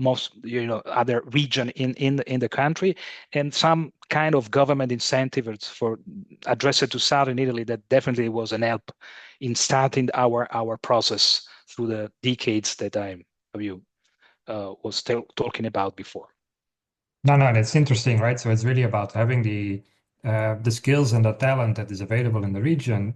other region in the country, and some kind of government incentives for addressed to Southern Italy that definitely was an help in starting our process through the decades that was talking about before. No, that's interesting, right? So it's really about having the skills and the talent that is available in the region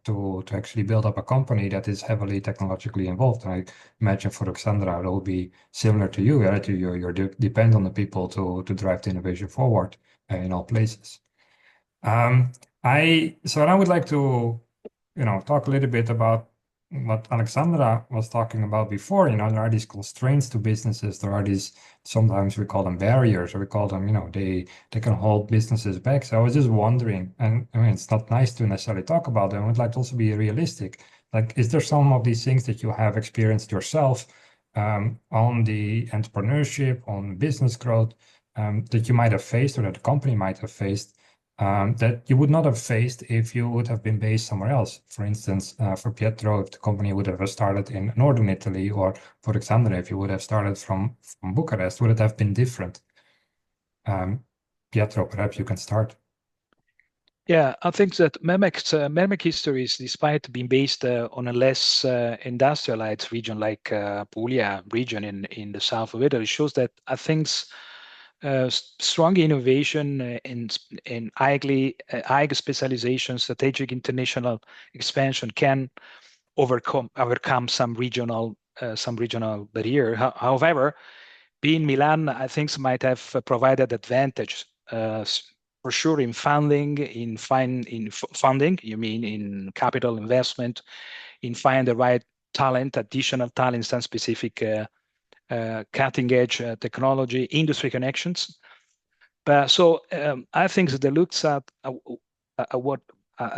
to actually build up a company that is heavily technologically involved. And I imagine for Alexandra, it will be similar to you, right? You depend on the people to drive the innovation forward in all places. So I would like to, talk a little bit about what Alexandra was talking about before, there are these constraints to businesses. There are these, sometimes we call them barriers, or we call them, they can hold businesses back. So I was just wondering, and I mean, it's not nice to necessarily talk about them. I would like to also be realistic. Like, is there some of these things that you have experienced yourself on the entrepreneurship, on business growth, that you might have faced or that the company might have faced that you would not have faced if you would have been based somewhere else? For instance, for Pietro, if the company would have started in northern Italy, or for Alexandra, if you would have started from Bucharest, would it have been different? Pietro, perhaps you can start. Yeah, I think that Mermec history is, despite being based on a less industrialized region like Puglia region in the south of Italy, shows that I think strong innovation and high specialization, strategic international expansion can overcome some regional barrier. However, being Milan, I think might have provided advantage for sure in funding, funding. You mean in capital investment, in finding the right talent, additional talents, and specific cutting edge technology, industry connections. So I think that the looks at what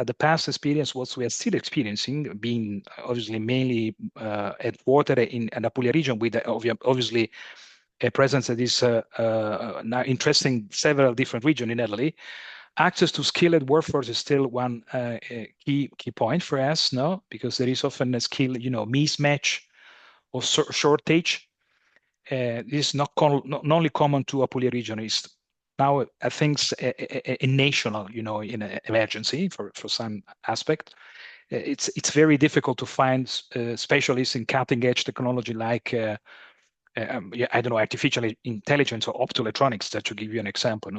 the past experience, what we are still experiencing, being obviously mainly headquartered in the Apulia region, with obviously a presence that is now interesting several different regions in Italy. Access to skilled workforce is still one key point for us, no, because there is often a skill, mismatch or shortage. This is not only common to Apulia region. It's now, I think, a national, in an emergency for some aspect. It's very difficult to find specialists in cutting edge technology like I don't know, artificial intelligence or optoelectronics, that to give you an example.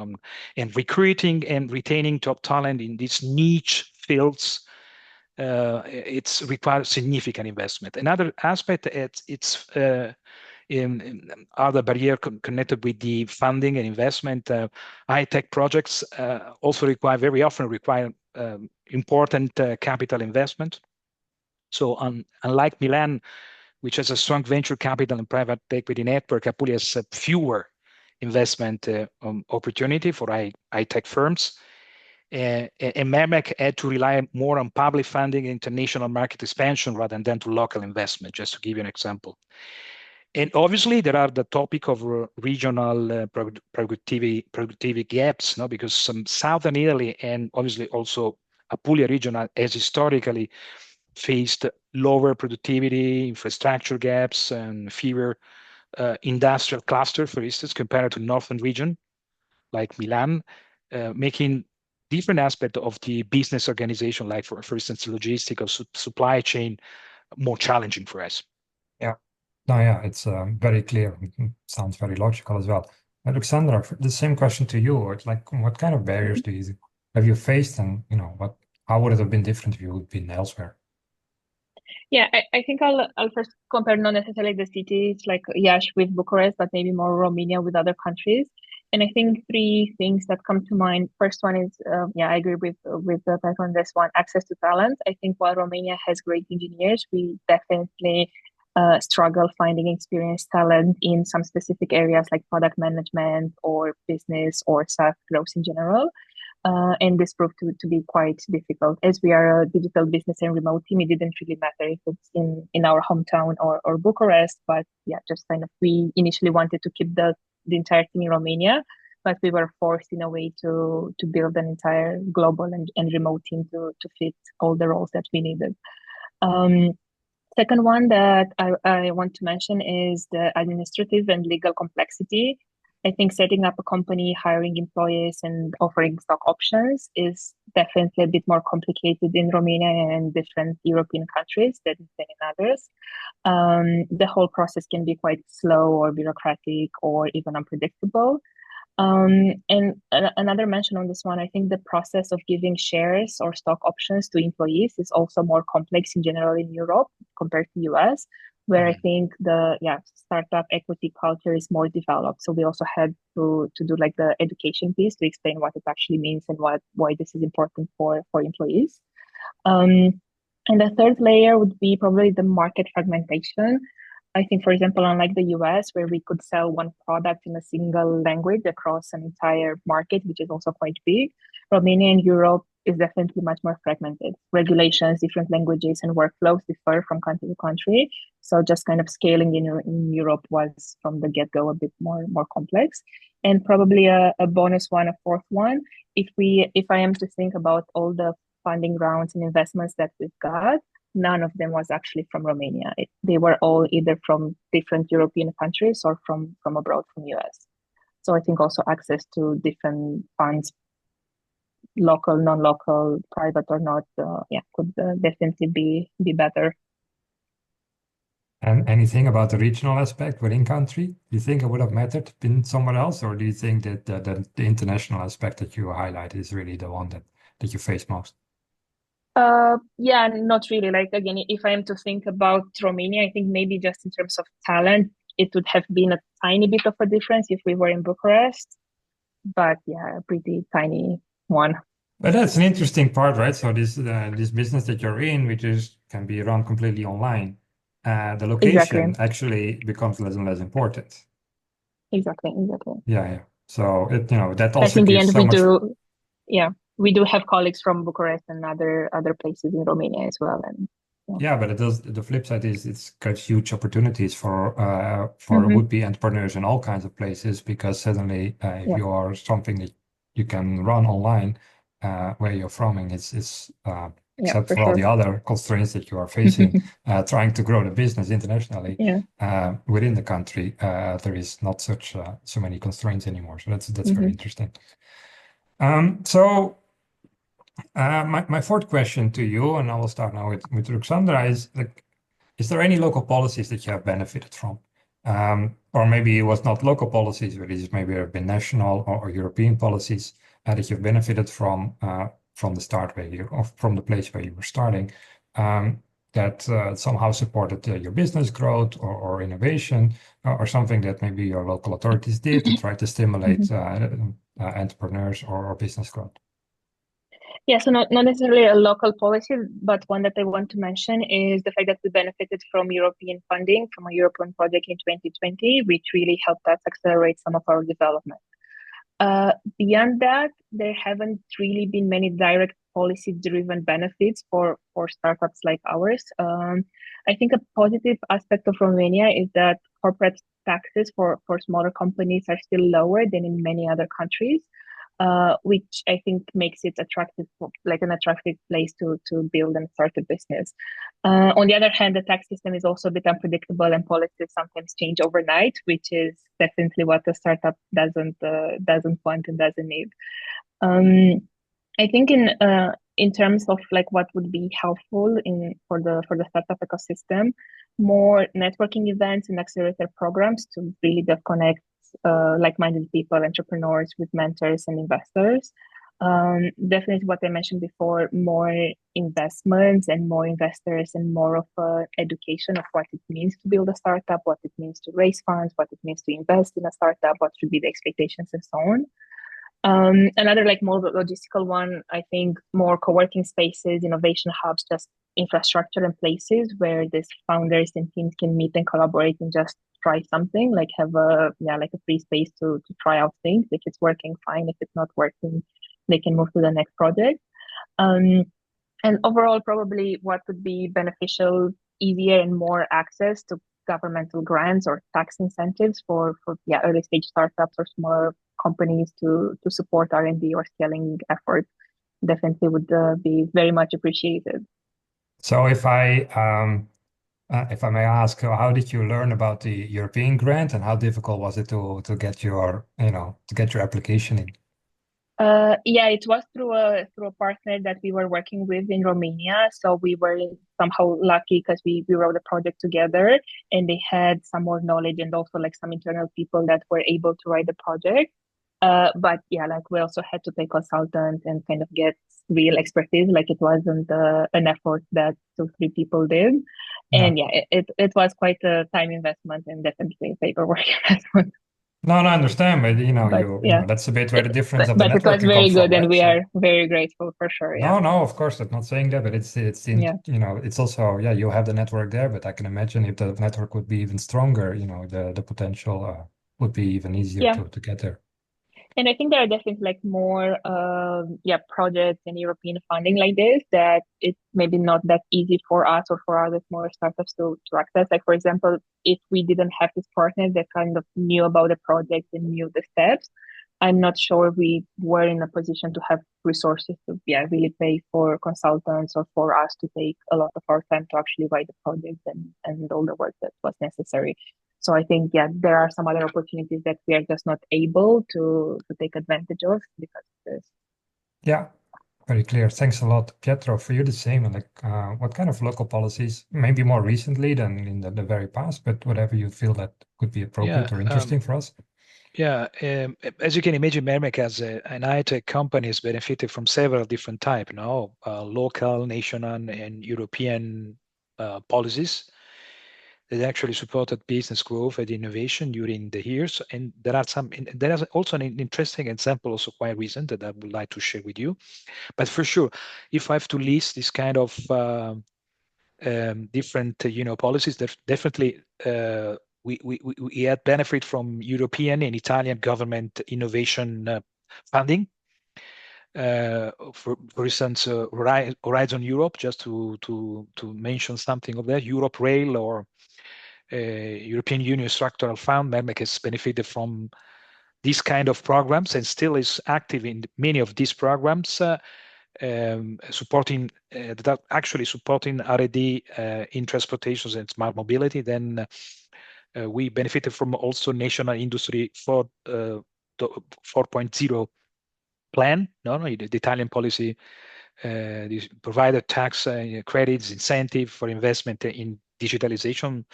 And recruiting and retaining top talent in these niche fields, it's requires significant investment. Another aspect, it's in other barrier connected with the funding and investment. High-tech projects also very often require important capital investment. So unlike Milan, which has a strong venture capital and private equity network, Apulia has fewer investment opportunity for high-tech firms. And Mermec had to rely more on public funding and international market expansion rather than to local investment, just to give you an example. And obviously, there are the topic of regional productivity gaps, no? Because some southern Italy and obviously also Apulia region has historically faced lower productivity, infrastructure gaps, and fewer industrial cluster, for instance, compared to northern region like Milan, making different aspect of the business organization, like for instance, logistical supply chain, more challenging for us. Yeah. No, yeah, it's very clear. Sounds very logical as well. Alexandra, the same question to you. Like, what kind of barriers have you faced, and how would it have been different if you would have been elsewhere? Yeah, I think I'll first compare not necessarily the cities like Iași with Bucharest, but maybe more Romania with other countries. And I think three things that come to mind. First one is, I agree with Beth on this one, access to talent. I think while Romania has great engineers, we definitely struggle finding experienced talent in some specific areas like product management or business or staff growth in general. And this proved to be quite difficult. As we are a digital business and remote team, it didn't really matter if it's in our hometown or Bucharest, but yeah, just kind of we initially wanted to keep the entire team in Romania, but we were forced in a way to build an entire global and remote team to fit all the roles that we needed. Second one that I want to mention is the administrative and legal complexity. I think setting up a company, hiring employees, and offering stock options is definitely a bit more complicated in Romania and different European countries than in others. The whole process can be quite slow or bureaucratic or even unpredictable. And another mention on this one, I think the process of giving shares or stock options to employees is also more complex in general in Europe compared to US, where I think the startup equity culture is more developed. So we also had to do like the education piece to explain what it actually means and why this is important for employees. And the third layer would be probably the market fragmentation. I think, for example, unlike the US, where we could sell one product in a single language across an entire market, which is also quite big, Romania and Europe is definitely much more fragmented. Regulations, different languages, and workflows differ from country to country. So just kind of scaling in Europe was from the get-go a bit more complex. And probably a bonus one, a fourth one, if I am to think about all the funding rounds and investments that we've got, none of them was actually from Romania. They were all either from different European countries or from abroad, from US. So I think also access to different funds, local, non-local, private or not, could definitely be better. And anything about the regional aspect within country? Do you think it would have mattered been somewhere else, or do you think that the international aspect that you highlight is really the one that you face most? Yeah, not really. Like again, if I am to think about Romania, I think maybe just in terms of talent, it would have been a tiny bit of a difference if we were in Bucharest, but yeah, a pretty tiny one. But that's an interesting part, right? So this business that you're in, which can be run completely online, the location Exactly. actually becomes less and less important. Exactly. Yeah. So that But also in the gives end, so much. we do have colleagues from Bucharest and other places in Romania as well, and Yeah, but the flip side is it's got huge opportunities for Mhm. would-be entrepreneurs in all kinds of places, because suddenly if Yeah. you are something that you can run online where you're from, and it's except for for all sure. the other constraints that you are facing trying to grow the business internationally Yeah. within the country, there is not so many constraints anymore. So that's very interesting. So my fourth question to you, and I will start now with Ruxandra, is like, is there any local policies that you have benefited from? Or maybe it was not local policies, but it's maybe have been national or European policies that you've benefited from the start or from the place where you were starting, that somehow supported your business growth or innovation, or something that maybe your local authorities did to try to stimulate entrepreneurs or business growth. Yeah, so not necessarily a local policy, but one that I want to mention is the fact that we benefited from European funding from a European project in 2020, which really helped us accelerate some of our development. Beyond that, there haven't really been many direct policy-driven benefits for startups like ours. I think a positive aspect of Romania is that corporate taxes for smaller companies are still lower than in many other countries. Which I think makes it attractive, like an attractive place to build and start a business. On the other hand, the tax system is also a bit unpredictable, and policies sometimes change overnight, which is definitely what a startup doesn't want and doesn't need. I think in terms of like what would be helpful for the startup ecosystem, more networking events and accelerator programs to really connect like-minded people, entrepreneurs with mentors and investors. Definitely what I mentioned before, more investments and more investors and more of education of what it means to build a startup, what it means to raise funds, what it means to invest in a startup, what should be the expectations and so on. Another like more logistical one, I think more co-working spaces, innovation hubs, just infrastructure and places where these founders and teams can meet and collaborate and just try something, like have a free space to try out things. If it's working, fine. If it's not working, they can move to the next project. And overall, probably what would be beneficial, easier and more access to governmental grants or tax incentives for early stage startups or smaller companies to support R&D or scaling efforts definitely would be very much appreciated. So if I may ask, how did you learn about the European grant, and how difficult was it to get your application in? It was through a partner that we were working with in Romania. So we were somehow lucky because we wrote the project together, and they had some more knowledge and also like some internal people that were able to write the project. But we also had to pay consultants and kind of get real expertise. Like it wasn't an effort that 2-3 people did. And it was quite a time investment and definitely a paperwork investment. No, I understand, but that's a bit where the difference of the but it was network can very come from, good, and right? we So, are very grateful for sure. Yeah. no, of course, I'm not saying that, but it's also, you have the network there, but I can imagine if the network would be even stronger, the potential would be even easier Yeah. to get there. And I think there are definitely like more projects and European funding like this that it's maybe not that easy for us or for other smaller startups to access. Like, for example, if we didn't have this partner that kind of knew about the project and knew the steps, I'm not sure we were in a position to have resources to really pay for consultants or for us to take a lot of our time to actually write the project and all the work that was necessary. So I think, there are some other opportunities that we are just not able to take advantage of because of this. Yeah, very clear. Thanks a lot, Pietro. For you, the same. And what kind of local policies, maybe more recently than in the very past, but whatever you feel that could be appropriate or interesting for us? Yeah, as you can imagine, Mermek as an high-tech company has benefited from several different types, local, national, and European policies that actually supported business growth and innovation during the years. And there is also an interesting example, also quite recent, that I would like to share with you. But for sure, if I have to list this kind of different, policies, definitely we had benefit from European and Italian government innovation funding. For instance, Horizon Europe, just to mention something of that, Europe Rail or European Union Structural Fund. Mermek has benefited from these kind of programs and still is active in many of these programs, supporting that are actually supporting R&D in transportations and smart mobility. Then we benefited from also National Industry 4.0 plan, the Italian policy, provided tax credits, incentive for investment in digitalization.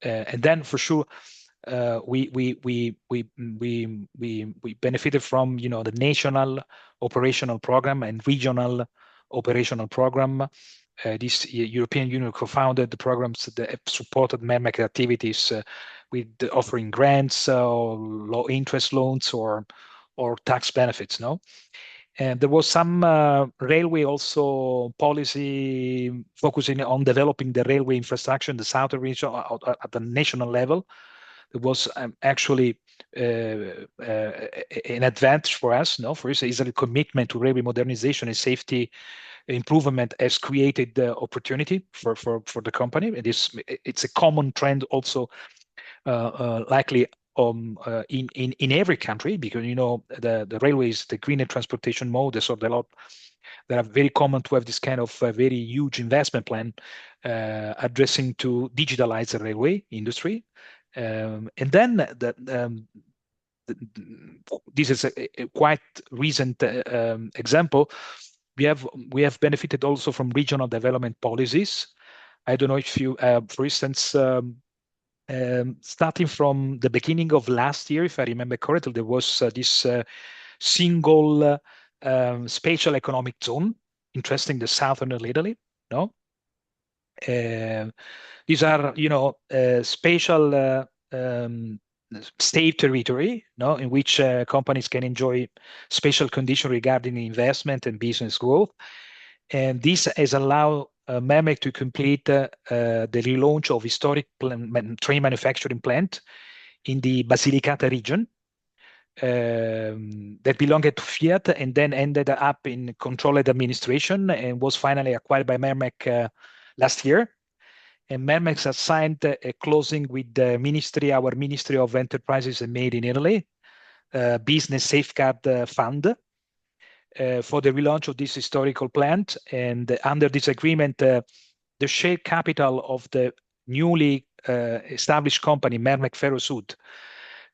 And then for sure, we benefited from the national operational program and regional operational program. This European Union co-founded the programs that have supported Mermek activities with offering grants or low interest loans or tax benefits. And there was some railway also policy focusing on developing the railway infrastructure in the southern region at the national level. It was actually an advantage for us. For us, is a commitment to railway modernization and safety improvement has created the opportunity for the company. It's a common trend also, likely in every country, because the railways, the greener transportation mode, so they are very common to have this kind of very huge investment plan addressing to digitalize the railway industry. And then this is a quite recent example. We have benefited also from regional development policies. I don't know if you, for instance, starting from the beginning of last year, if I remember correctly, there was this single spatial economic zone, interesting the southern Italy. These are, spatial state territory, in which companies can enjoy special conditions regarding investment and business growth. And this has allowed Mermek to complete the relaunch of historic train manufacturing plant in the Basilicata region that belonged to Fiat and then ended up in controlled administration and was finally acquired by Mermek last year. And Mermek has signed a closing with the ministry, our Ministry of Enterprises and Made in Italy, Business Safeguard Fund, for the relaunch of this historical plant. And under this agreement, the share capital of the newly established company, Mermek Ferrosud,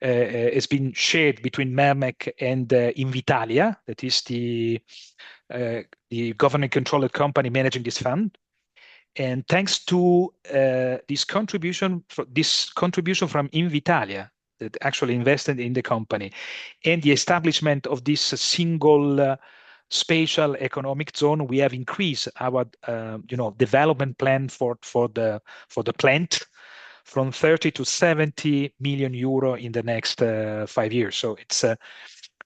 has been shared between Mermek and Invitalia, that is the government-controlled company managing this fund. And thanks to this contribution from Invitalia, that actually invested in the company, and the establishment of this single spatial economic zone, we have increased our development plan for the plant from 30 to 70 million euro in the next 5 years. So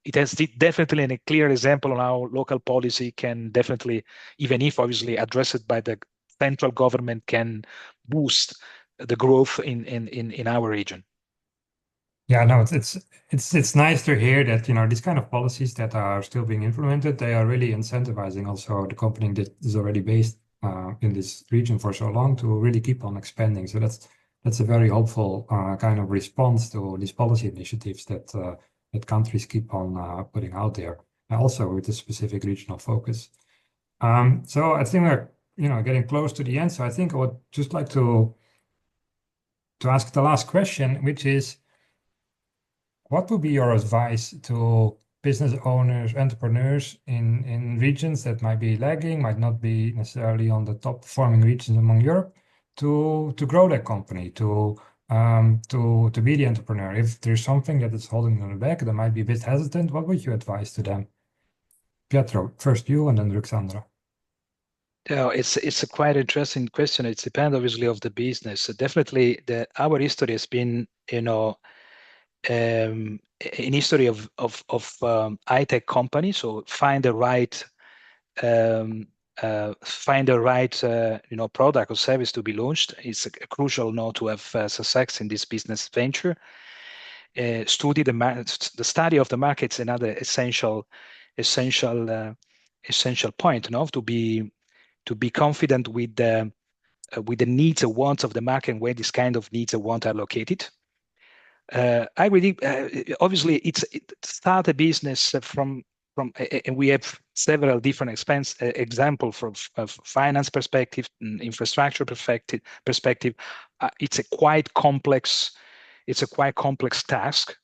it has definitely a clear example on how local policy can definitely, even if obviously addressed by the central government, can boost the growth in our region. Yeah, no, it's nice to hear that, these kind of policies that are still being implemented, they are really incentivizing also the company that is already based in this region for so long to really keep on expanding. So that's a very hopeful kind of response to these policy initiatives that countries keep on putting out there, also with a specific regional focus. So I think we're getting close to the end. So I think I would just like to ask the last question, which is, what would be your advice to business owners, entrepreneurs in regions that might be lagging, might not be necessarily on the top performing regions among Europe, to grow their company, to be the entrepreneur? If there's something that is holding them back, they might be a bit hesitant, what would you advise to them? Pietro, first you and then Ruxandra. Yeah, it's a quite interesting question. It depends obviously of the business. So definitely our history has been, an history of high-tech companies. So find the right product or service to be launched. It's crucial now to have success in this business venture. The study of the market is another essential point, to be confident with the needs and wants of the market and where this kind of needs and wants are located. I really, obviously, start a business from, and we have several different examples from finance perspective, infrastructure perspective. It's a quite complex task,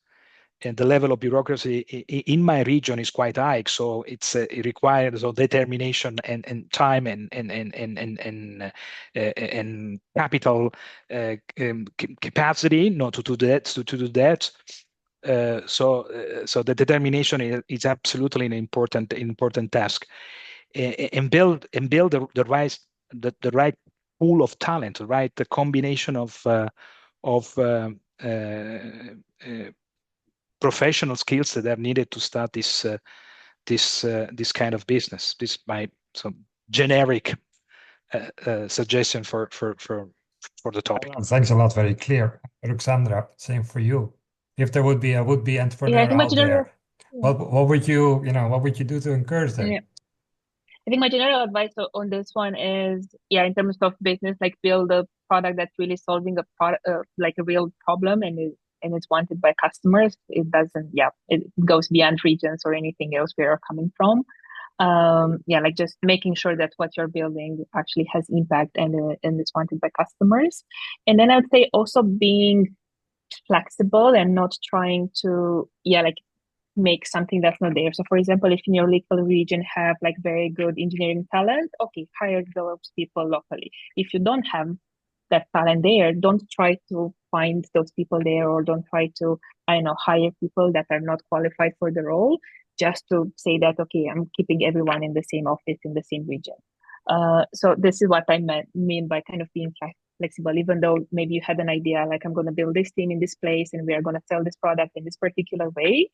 and the level of bureaucracy in my region is quite high. So it requires determination and time and capital capacity not to do that. So the determination is absolutely an important task, and build the right pool of talent, right? The combination of professional skills that are needed to start this kind of business. This is my generic suggestion for the topic. Thanks a lot. Very clear. Ruxandra, same for you. If there would be a would-be entrepreneur out there, what would you do to encourage them? Yeah. I think my general advice on this one is, in terms of business, like build a product that's really solving a product, like a real problem, and it's wanted by customers. It doesn't, it goes beyond regions or anything else where you're coming from. Like just making sure that what you're building actually has impact and it's wanted by customers. And then I would say also being flexible and not trying to, like make something that's not there. So for example, if in your local region have like very good engineering talent, okay, hire those people locally. If you don't have that talent there, don't try to find those people there, or don't try to, hire people that are not qualified for the role, just to say that, okay, I'm keeping everyone in the same office, in the same region. So this is what I mean by kind of being flexible, even though maybe you had an idea, like I'm going to build this team in this place and we are going to sell this product in this particular way.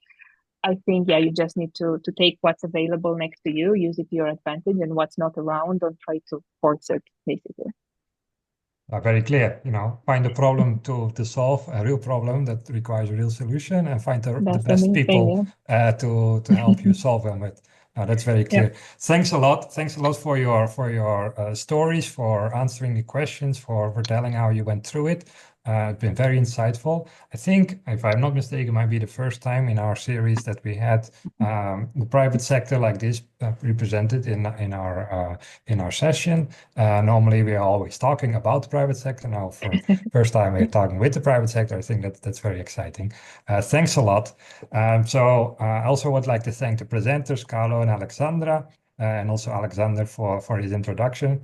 I think, you just need to take what's available next to you, use it to your advantage, and what's not around, don't try to force it, basically. Very clear. Find a problem to solve, a real problem that requires a real solution, and find the best people to help you solve them with. That's very clear. Yeah. Thanks a lot. Thanks a lot for your stories, for answering the questions, for telling how you went through it. It's been very insightful. I think, if I'm not mistaken, it might be the first time in our series that we had the private sector like this represented in our session. Normally, we are always talking about the private sector. Now, for the first time, we're talking with the private sector. I think that's very exciting. Thanks a lot. So I also would like to thank the presenters, Carlo and Alexandra, and also Alexander for his introduction.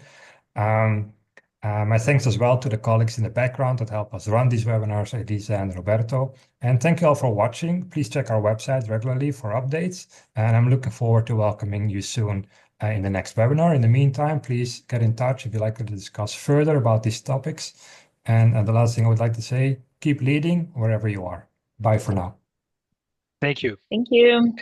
My thanks as well to the colleagues in the background that help us run these webinars, Elisa and Roberto. And thank you all for watching. Please check our website regularly for updates. And I'm looking forward to welcoming you soon in the next webinar. In the meantime, please get in touch if you'd like to discuss further about these topics. And the last thing I would like to say, keep leading wherever you are. Bye for now. Thank you. Thank you.